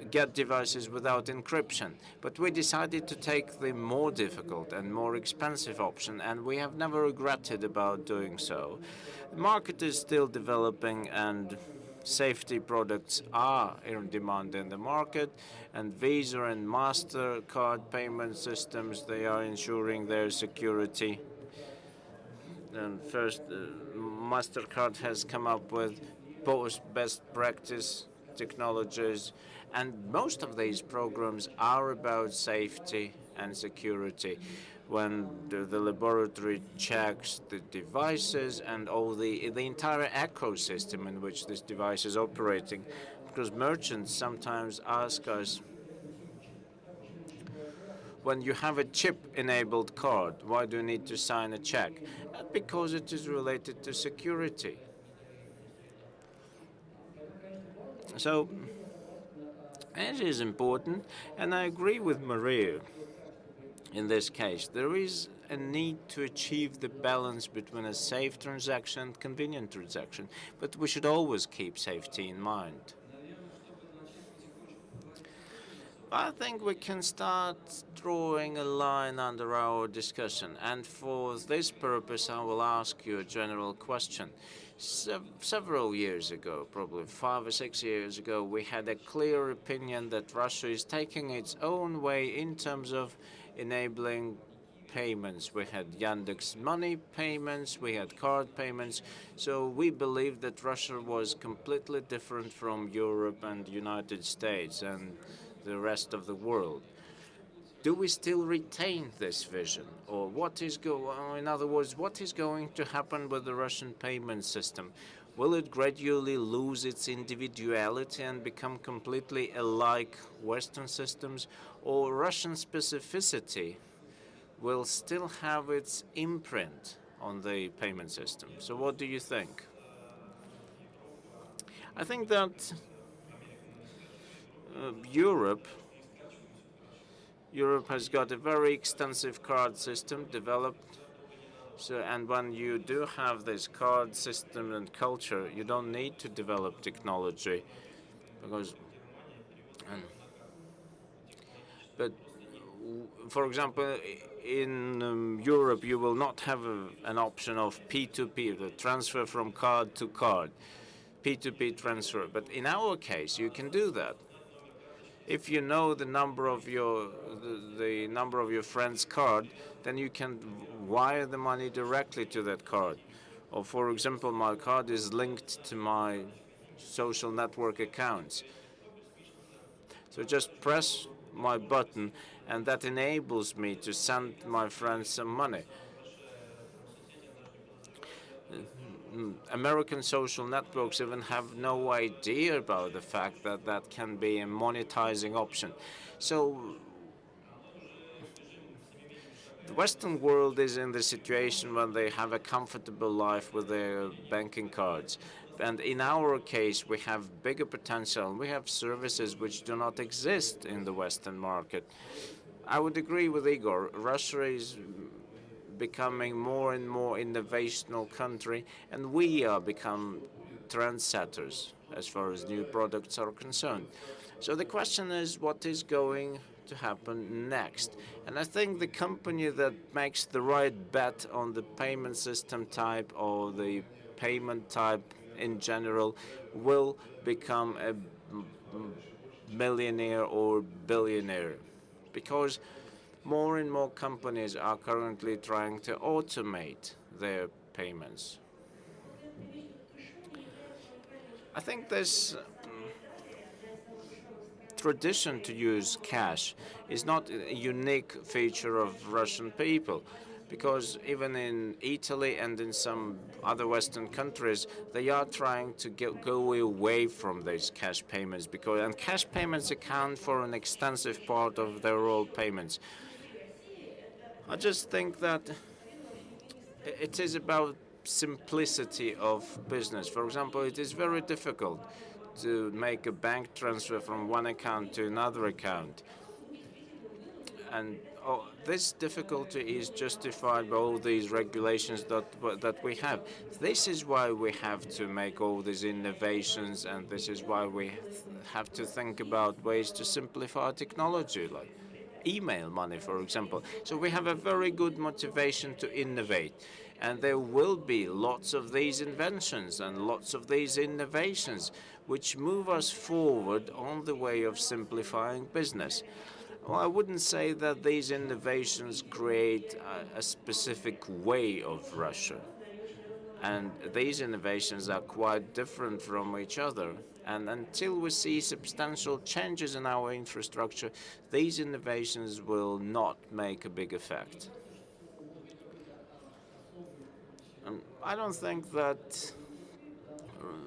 get devices without encryption. But we decided to take the more difficult and more expensive option, and we have never regretted about doing so. The market is still developing, and safety products are in demand in the market, and Visa and MasterCard payment systems, they are ensuring their security. And first, MasterCard has come up with both best practice technologies, and most of these programs are about safety and security. When the laboratory checks the devices and all the entire ecosystem in which this device is operating, because merchants sometimes ask us, when you have a chip-enabled card, why do you need to sign a check? Because it is related to security. So it is important, and I agree with Maria in this case. There is a need to achieve the balance between a safe transaction and convenient transaction, but we should always keep safety in mind. I think we can start drawing a line under our discussion, and for this purpose I will ask you a general question. Several years ago, probably 5 or 6 years ago, we had a clear opinion that Russia is taking its own way in terms of enabling payments. We had Yandex.Money payments, we had card payments, so we believed that Russia was completely different from Europe and the United States and the rest of the world. Do we still retain this vision, or in other words, what is going to happen with the Russian payment system? Will it gradually lose its individuality and become completely alike Western systems, or Russian specificity will still have its imprint on the payment system? So what do you think? I think that Europe has got a very extensive card system developed. So, and when you do have this card system and culture, you don't need to develop technology, because. But, for example, in Europe, you will not have an option of P2P, the transfer from card to card, P2P transfer. But in our case, you can do that. If you know the number of your friend's card, then you can wire the money directly to that card. Or, for example, my card is linked to my social network accounts. So just press my button, and that enables me to send my friends some money. American social networks even have no idea about the fact that that can be a monetizing option. So the Western world is in the situation when they have a comfortable life with their banking cards. And in our case, we have bigger potential. We have services which do not exist in the Western market. I would agree with Igor. Russia is becoming more and more innovational country, and we are become trendsetters as far as new products are concerned. So the question is, what is going to happen next? And I think the company that makes the right bet on the payment system type or the payment type in general will become a millionaire or billionaire, because more and more companies are currently trying to automate their payments. I think this tradition to use cash is not a unique feature of Russian people, because even in Italy and in some other Western countries, they are trying to go away from these cash payments, and cash payments account for an extensive part of their all payments. I just think that it is about simplicity of business. For example, it is very difficult to make a bank transfer from one account to another account. And this difficulty is justified by all these regulations that we have. This is why we have to make all these innovations, and this is why we have to think about ways to simplify technology, like email money, for example. So we have a very good motivation to innovate. And there will be lots of these inventions and lots of these innovations which move us forward on the way of simplifying business. Well, I wouldn't say that these innovations create a specific way of Russia. And these innovations are quite different from each other. And until we see substantial changes in our infrastructure, these innovations will not make a big effect. I don't think that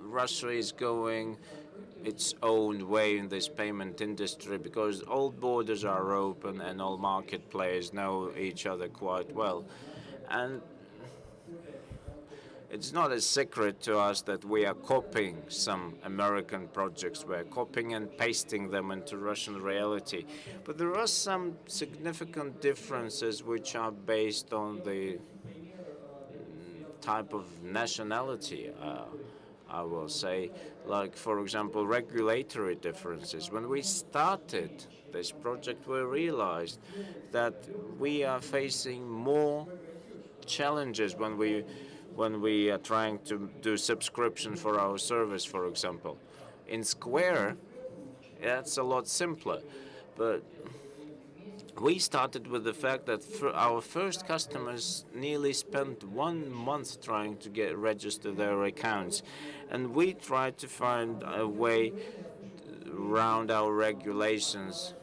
Russia is going its own way in this payment industry, because all borders are open and all market players know each other quite well. And it's not a secret to us that we are copying some American projects. We're copying and pasting them into Russian reality. But there are some significant differences which are based on the type of nationality, I will say. Like, for example, regulatory differences. When we started this project, we realized that we are facing more challenges when we are trying to do subscription for our service, for example. In Square, that's a lot simpler. But we started with the fact that our first customers nearly spent 1 month trying to get register their accounts. And we tried to find a way around our regulations.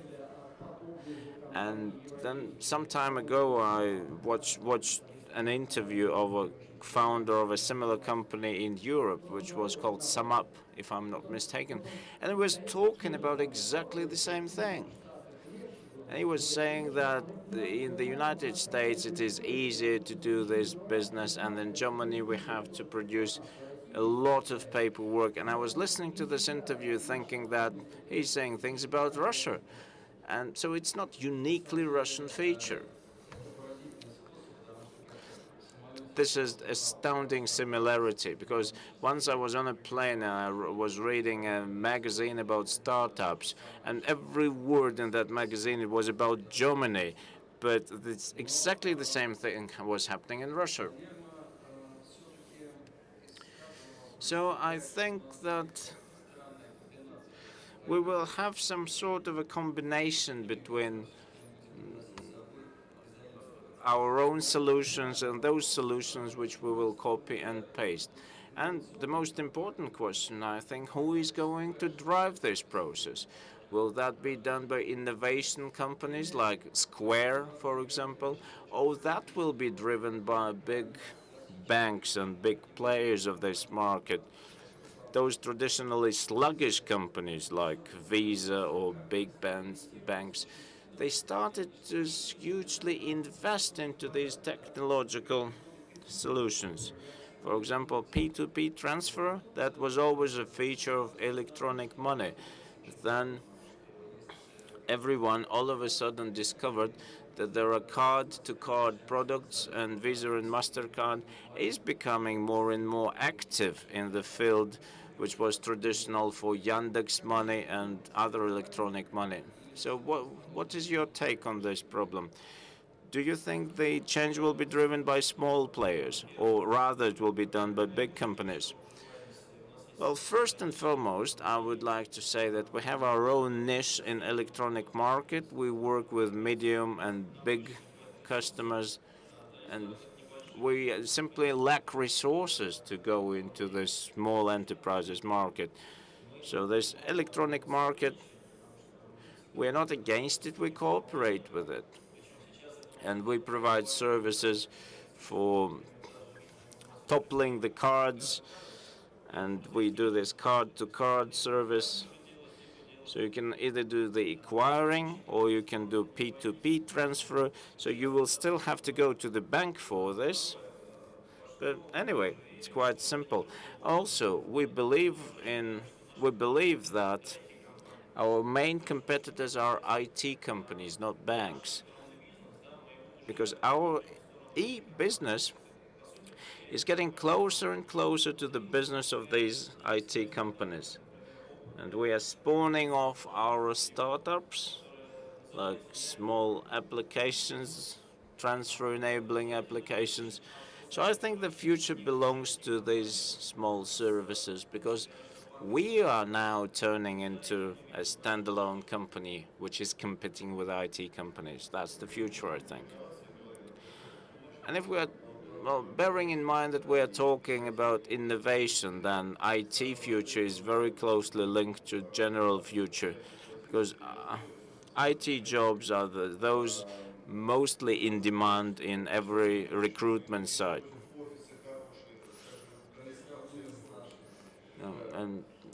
And then some time ago, I watched an interview of a founder of a similar company in Europe, which was called SumUp, if I'm not mistaken. And it was talking about exactly the same thing. And he was saying that in the United States it is easier to do this business, and in Germany we have to produce a lot of paperwork. And I was listening to this interview thinking that he's saying things about Russia. And so it's not uniquely Russian feature. This is astounding similarity, because once I was on a plane and I was reading a magazine about startups, and every word in that magazine was about Germany, but it's exactly the same thing was happening in Russia. So I think that we will have some sort of a combination between our own solutions and those solutions which we will copy and paste. And the most important question, I think, who is going to drive this process? Will that be done by innovation companies like Square, for example, or that will be driven by big banks and big players of this market? Those traditionally sluggish companies like Visa or big banks, they started to hugely invest into these technological solutions. For example, P2P transfer, that was always a feature of electronic money. Then everyone all of a sudden discovered that there are card-to-card products, and Visa and MasterCard is becoming more and more active in the field which was traditional for Yandex.Money and other electronic money. So what is your take on this problem? Do you think the change will be driven by small players, or rather it will be done by big companies? Well, first and foremost, I would like to say that we have our own niche in electronic market. We work with medium and big customers, and we simply lack resources to go into this small enterprises market. So this electronic market, we're not against it, we cooperate with it. And we provide services for toppling the cards, and we do this card-to-card service. So you can either do the acquiring or you can do P2P transfer. So you will still have to go to the bank for this. But anyway, it's quite simple. Also, we believe that our main competitors are IT companies, not banks. because our e-business is getting closer and closer to the business of these IT companies. And we are spawning off our startups, like small applications, transfer enabling applications. So I think the future belongs to these small services, because we are now turning into a standalone company which is competing with IT companies. That's the future, I think. And if we are, well, bearing in mind that we are talking about innovation, then IT future is very closely linked to general future, because IT jobs are those mostly in demand in every recruitment site.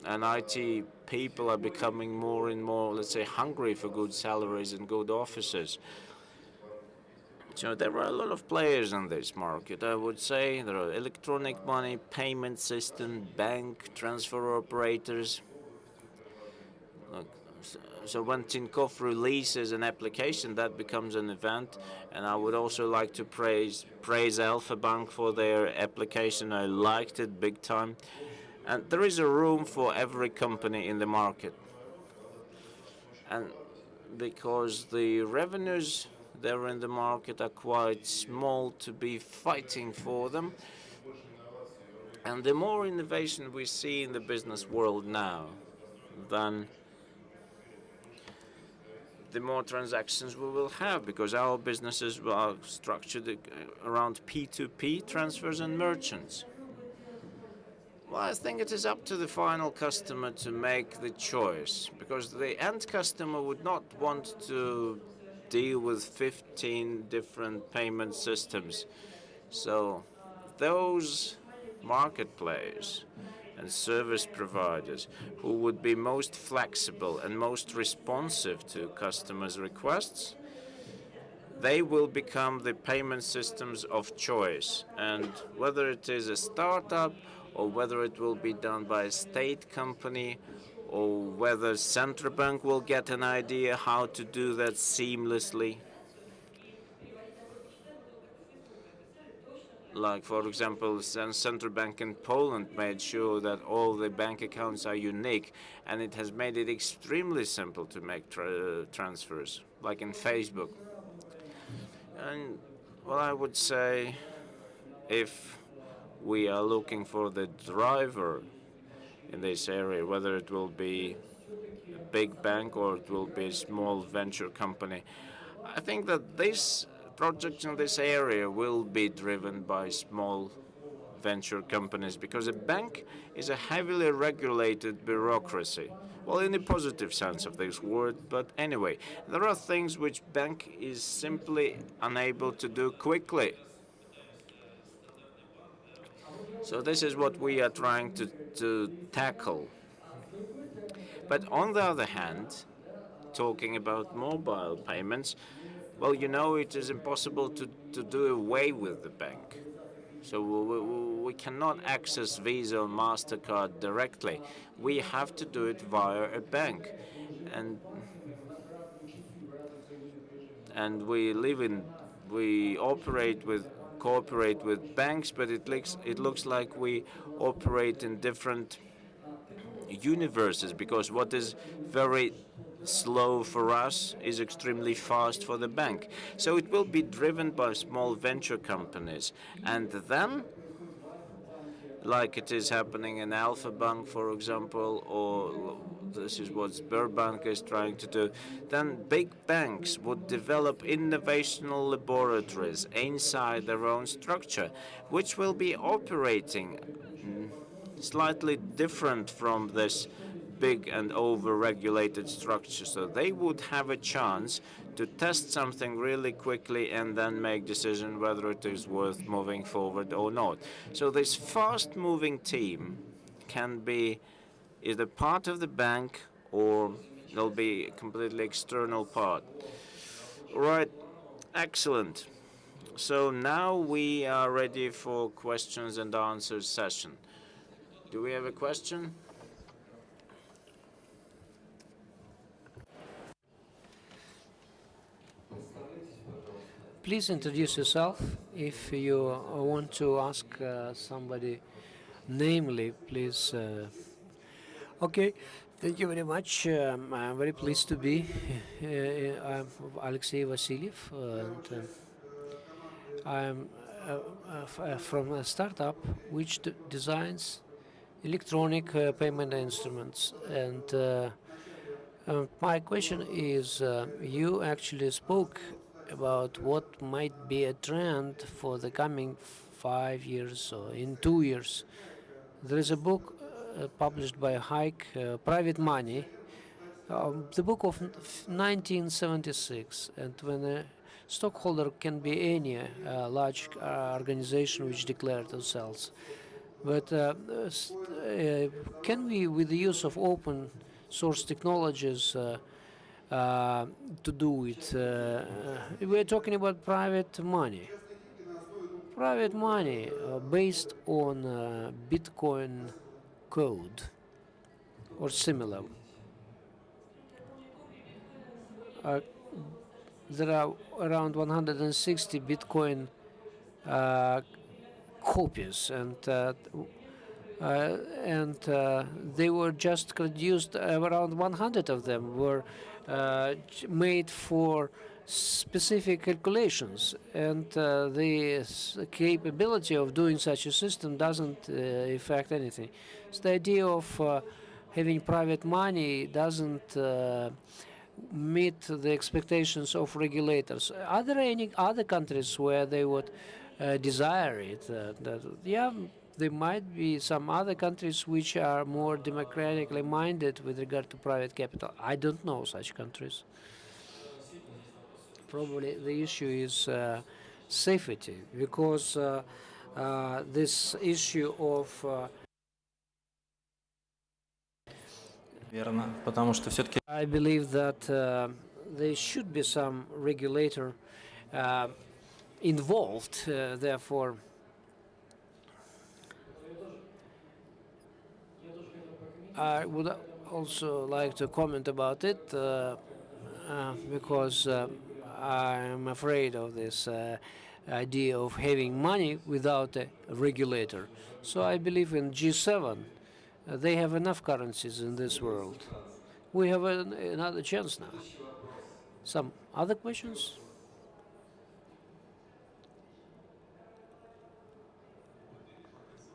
And IT people are becoming more and more, let's say, hungry for good salaries and good offices. So there are a lot of players in this market. I would say there are electronic money, payment system, bank, transfer operators. So when Tinkoff releases an application, that becomes an event. And I would also like to praise Alfa-Bank for their application. I liked it big time. And there is a room for every company in the market. And because the revenues there in the market are quite small to be fighting for them. And the more innovation we see in the business world now, then the more transactions we will have, because our businesses are structured around P2P transfers and merchants. Well, I think it is up to the final customer to make the choice, because the end customer would not want to deal with 15 different payment systems. So those market players and service providers who would be most flexible and most responsive to customers' requests, they will become the payment systems of choice. And whether it is a startup, or whether it will be done by a state company, or whether central bank will get an idea how to do that seamlessly. Like, for example, central bank in Poland made sure that all the bank accounts are unique, and it has made it extremely simple to make transfers, like in Facebook. And, well, I would say if we are looking for the driver in this area, whether it will be a big bank or it will be a small venture company, I think that this projects in this area will be driven by small venture companies, because a bank is a heavily regulated bureaucracy. Well, in the positive sense of this word, but anyway, there are things which bank is simply unable to do quickly. So this is what we are trying to tackle. But on the other hand, talking about mobile payments, well, you know, it is impossible to do away with the bank. So we cannot access Visa or MasterCard directly. We have to do it via a bank. And we cooperate with banks, but it looks like we operate in different universes, because what is very slow for us is extremely fast for the bank. So it will be driven by small venture companies. And then, like it is happening in Alfa-Bank, for example, or this is what Sberbank is trying to do, then big banks would develop innovational laboratories inside their own structure, which will be operating slightly different from this big and over-regulated structure. So they would have a chance to test something really quickly and then make decision whether it is worth moving forward or not. So this fast-moving team can be either part of the bank or they'll be a completely external part. All right, excellent. So now we are ready for questions and answers session. Do we have a question? please introduce yourself. If you want to ask somebody namely, please. Okay, thank you very much. I'm very pleased to be. I'm Alexey Vasilyev, and I'm from a startup which designs electronic payment instruments. And my question is, you actually spoke about what might be a trend for the coming 5 years or in 2 years. There is a book published by Hike, Private Money, the book of 1976, and when a stockholder can be any large organization which declared themselves. But can we, with the use of open source technologies, to do it? We're talking about private money. Private money based on Bitcoin code or similar. There are around 160 Bitcoin copies, and they were just produced. Around 100 of them were made for specific calculations, and the capability of doing such a system doesn't affect anything. So the idea of having private money doesn't meet the expectations of regulators. Are there any other countries where they would desire it? Yeah, there might be some other countries which are more democratically minded with regard to private capital. I don't know such countries. Probably the issue is safety, because this issue of Верно, потому что все-таки I believe that there should be some regulator involved. Therefore, I would also like to comment about it because I'm afraid of this idea of having money without a regulator. So I believe in G7. They have enough currencies in this world. We have another chance now. Some other questions?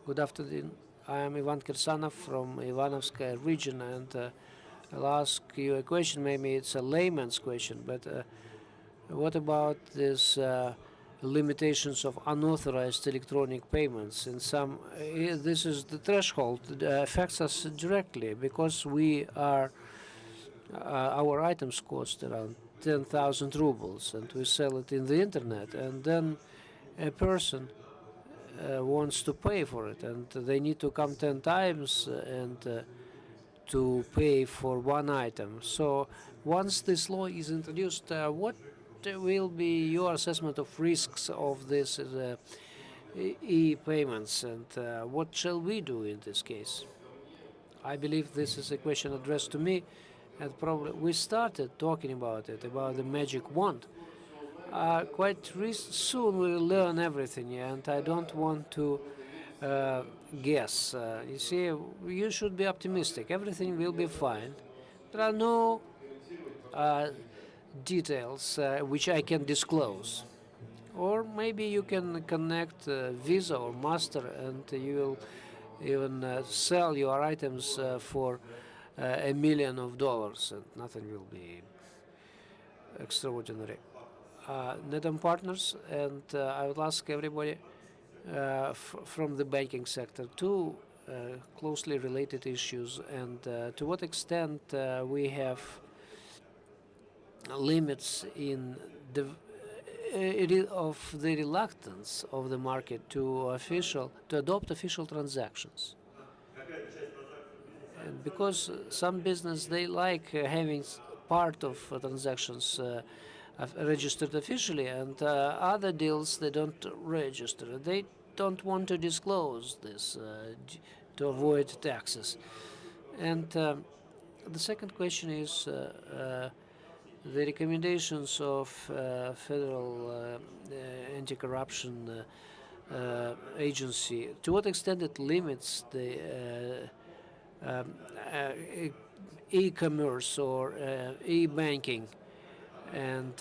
Good afternoon. I am Ivan Kirsanov from Ivanovskaya region, and I'll ask you a question. Maybe it's a layman's question, but what about this limitations of unauthorized electronic payments? In some, this is the threshold that affects us directly, because we are our items cost around 10,000 rubles, and we sell it in the internet, and then a person wants to pay for it, and they need to come 10 times and to pay for one item. So once this law is introduced, what will be your assessment of risks of this e-payments, and what shall we do in this case? I believe this is a question addressed to me, and probably we started talking about it, about the magic wand. Quite soon we will learn everything, and I don't want to guess. You see, you should be optimistic. Everything will be fine. There are no details which I can disclose. Or maybe you can connect Visa or Master, and you will even sell your items for $1 million, and nothing will be extraordinary. Needham Partners, and I would ask everybody from the banking sector two closely related issues, and to what extent we have limits in the of the reluctance of the market to adopt official transactions. And because some business, they like having part of transactions registered officially, and other deals they don't register. They don't want to disclose this to avoid taxes. And the second question is the recommendations of Federal Anti-Corruption Agency, to what extent it limits the e-commerce or e-banking and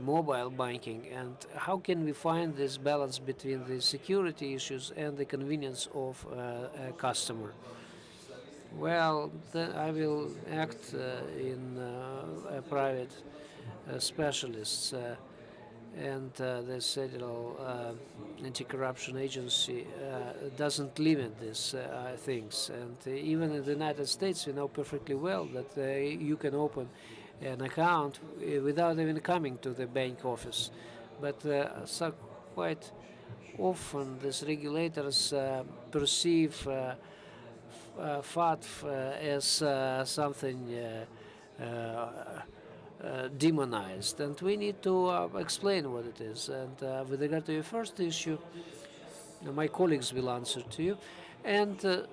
mobile banking, and how can we find this balance between the security issues and the convenience of a customer? Well, I will act in a private specialists and the Federal Anti-Corruption Agency doesn't limit these things. And even in the United States, we know perfectly well that you can open an account without even coming to the bank office. But so quite often these regulators perceive FATF as something demonized, and we need to explain what it is. And with regard to your first issue, my colleagues will answer to you. And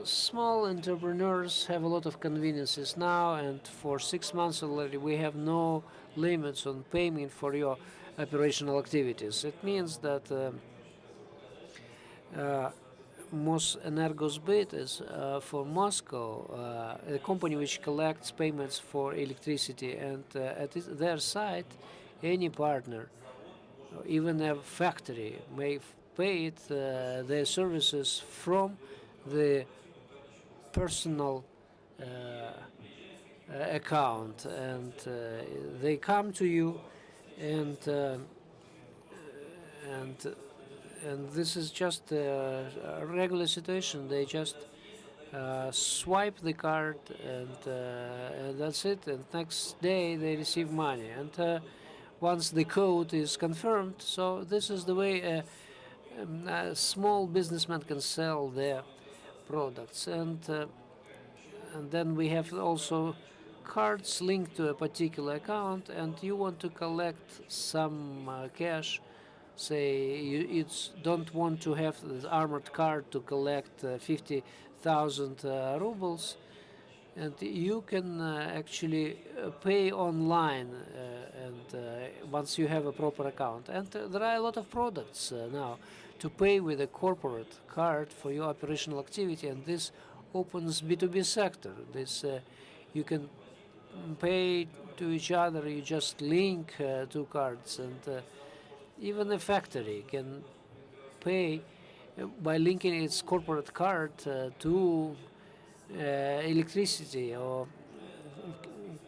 small entrepreneurs have a lot of conveniences now, and for 6 months already we have no limits on payment for your operational activities. It means that Mosэнергosbyt is for Moscow, a company which collects payments for electricity, and at their site, any partner, even a factory, may pay their services from the personal account, and they come to you, and this is just a regular situation. They just swipe the card, and that's it. And next day they receive money. And once the code is confirmed, so this is the way a small businessman can sell their products. And then we have also cards linked to a particular account, and you want to collect some cash. Say you don't want to have the armored car to collect 50,000 rubles, and you can actually pay online, and once you have a proper account. And there are a lot of products now to pay with a corporate card for your operational activity, and this opens B2B sector. This you can pay to each other. You just link two cards, and even a factory can pay by linking its corporate card to electricity or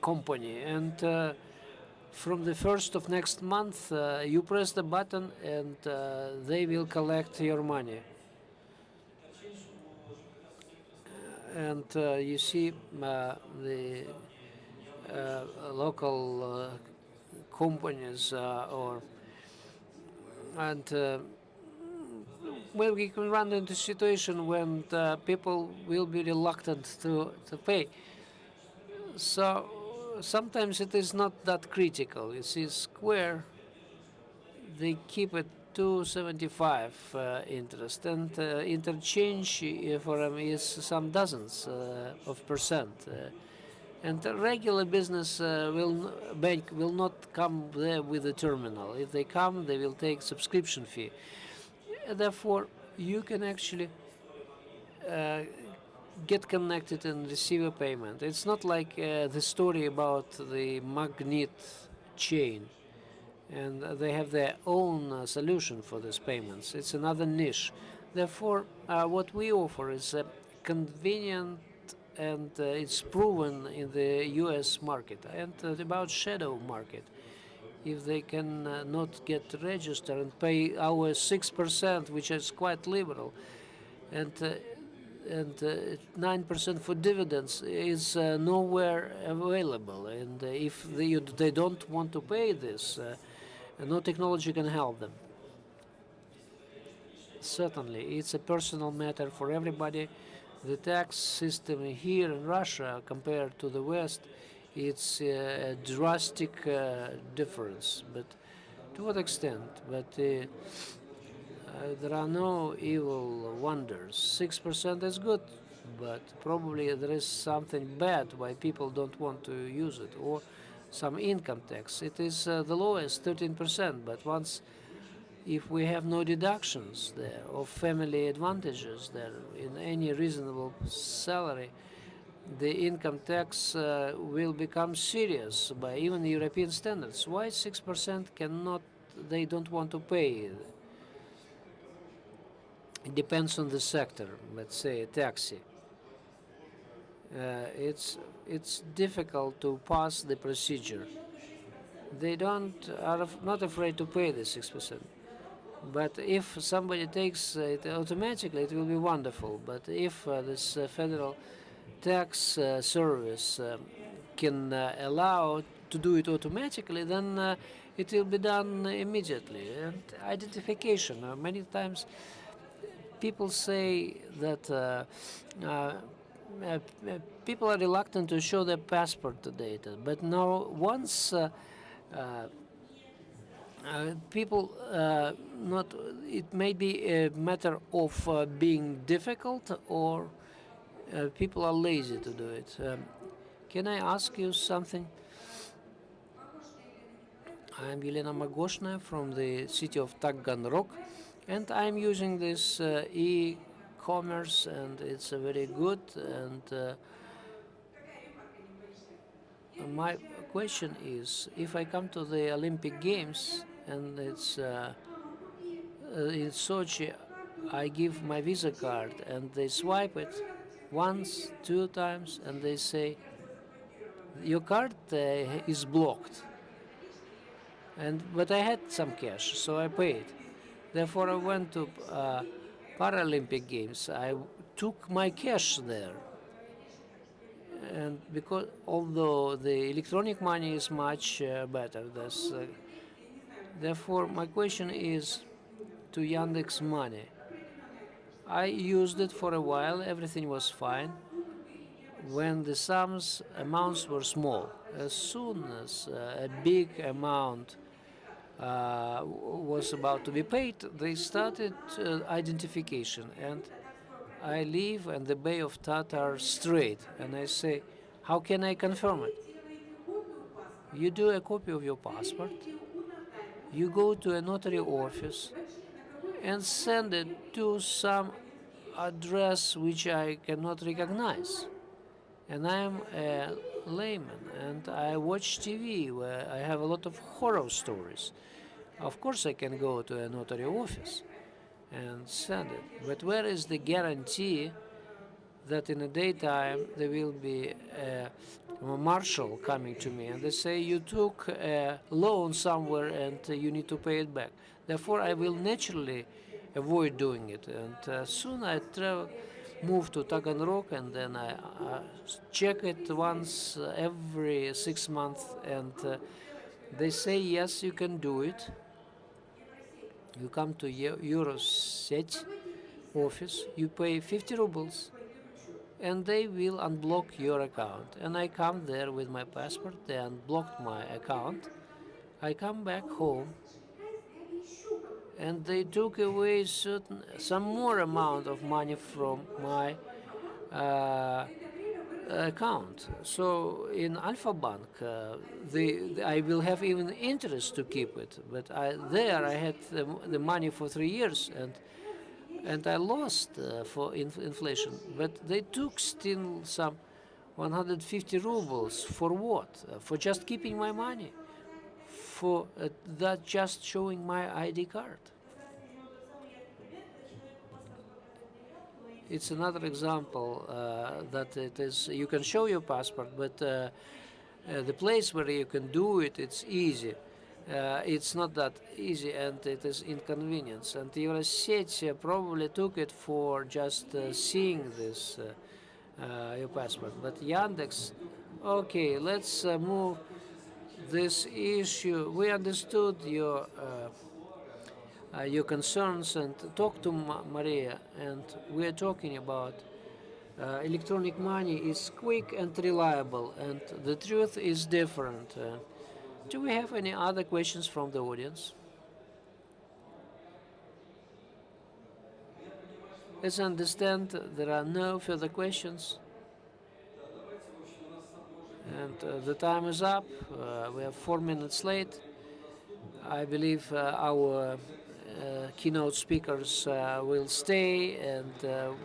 company. And from the 1st of next month, you press the button, and they will collect your money. And you see the local companies well, we can run into a situation when people will be reluctant to pay. So sometimes it is not that critical. You see, Square, they keep it 2.75 interest, and interchange for them is some dozens of percent. And a regular business bank will not come there with a terminal. If they come, they will take subscription fee. Therefore, you can actually get connected and receive a payment. It's not like the story about the magnet chain, and they have their own solution for these payments. It's another niche. Therefore, what we offer is a convenient, and it's proven in the US market. And about shadow market, if they can not get registered and pay our 6%, which is quite liberal, and 9% for dividends is nowhere available. And if they don't want to pay this, no technology can help them. Certainly, it's a personal matter for everybody. The tax system here in Russia compared to the West, it's a drastic difference. But to what extent? But there are no evil wonders. 6% is good. but probably there is something bad why people don't want to use it, or some income tax. It is the lowest 13%, but once if we have no deductions there or family advantages there in any reasonable salary, the income tax will become serious by even European standards. Why 6% cannot, they don't want to pay? It depends on the sector, let's say a taxi. It's difficult to pass the procedure. They are not afraid to pay the 6%. But if somebody takes it automatically, it will be wonderful. But if this federal tax service can allow to do it automatically, then it will be done immediately. And identification. Many times people say that people are reluctant to show their passport data. But now once people not, it may be a matter of being difficult, or people are lazy to do it. Can I ask you something? I'm Elena Magoshna from the city of Taganrog, and I'm using this e-commerce, and it's very good. And my question is, if I come to the Olympic Games and it's in Sochi, I give my Visa card and they swipe it once, 2 times, and they say, your card is blocked. But I had some cash, so I paid. Therefore, I went to Paralympic Games. I took my cash there. And because although the electronic money is much better, therefore my question is to Yandex.Money. I used it for a while, everything was fine, when the amounts were small. As soon as a big amount was about to be paid, they started identification, and I live in the Bay of Tatar Strait, and I say, how can I confirm it? You do a copy of your passport, you go to a notary office and send it to some address which I cannot recognize. And I'm a layman, and I watch TV where I have a lot of horror stories. Of course I can go to a notary office and send it. But where is the guarantee that in the daytime there will be a marshal coming to me and they say you took a loan somewhere and you need to pay it back? Therefore, I will naturally avoid doing it. And soon I move to Taganrog, and then I check it once every 6 months, and they say yes, you can do it. You come to Eurosset office, you pay 50 rubles, and they will unblock your account. And I come there with my passport, they unblocked my account. I come back home, and they took away some more amount of money from my account. So in Alfa-Bank, I will have even interest to keep it. But I had the money for 3 years, and I lost for inflation. But they took still some 150 rubles. For what? For just keeping my money? For that just showing my ID card? It's another example that it is, you can show your passport, but the place where you can do it, it's easy. It's not that easy, and it is inconvenience. And Eurosset probably took it for just seeing this your passport. But Yandex, okay, let's move this issue. We understood your concerns and talk to Maria, and we are talking about electronic money is quick and reliable, and the truth is different. Do we have any other questions from the audience? As I understand, there are no further questions. And the time is up. We are 4 minutes late. I believe our keynote speakers will stay, and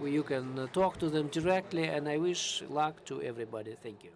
you can talk to them directly. And I wish luck to everybody. Thank you.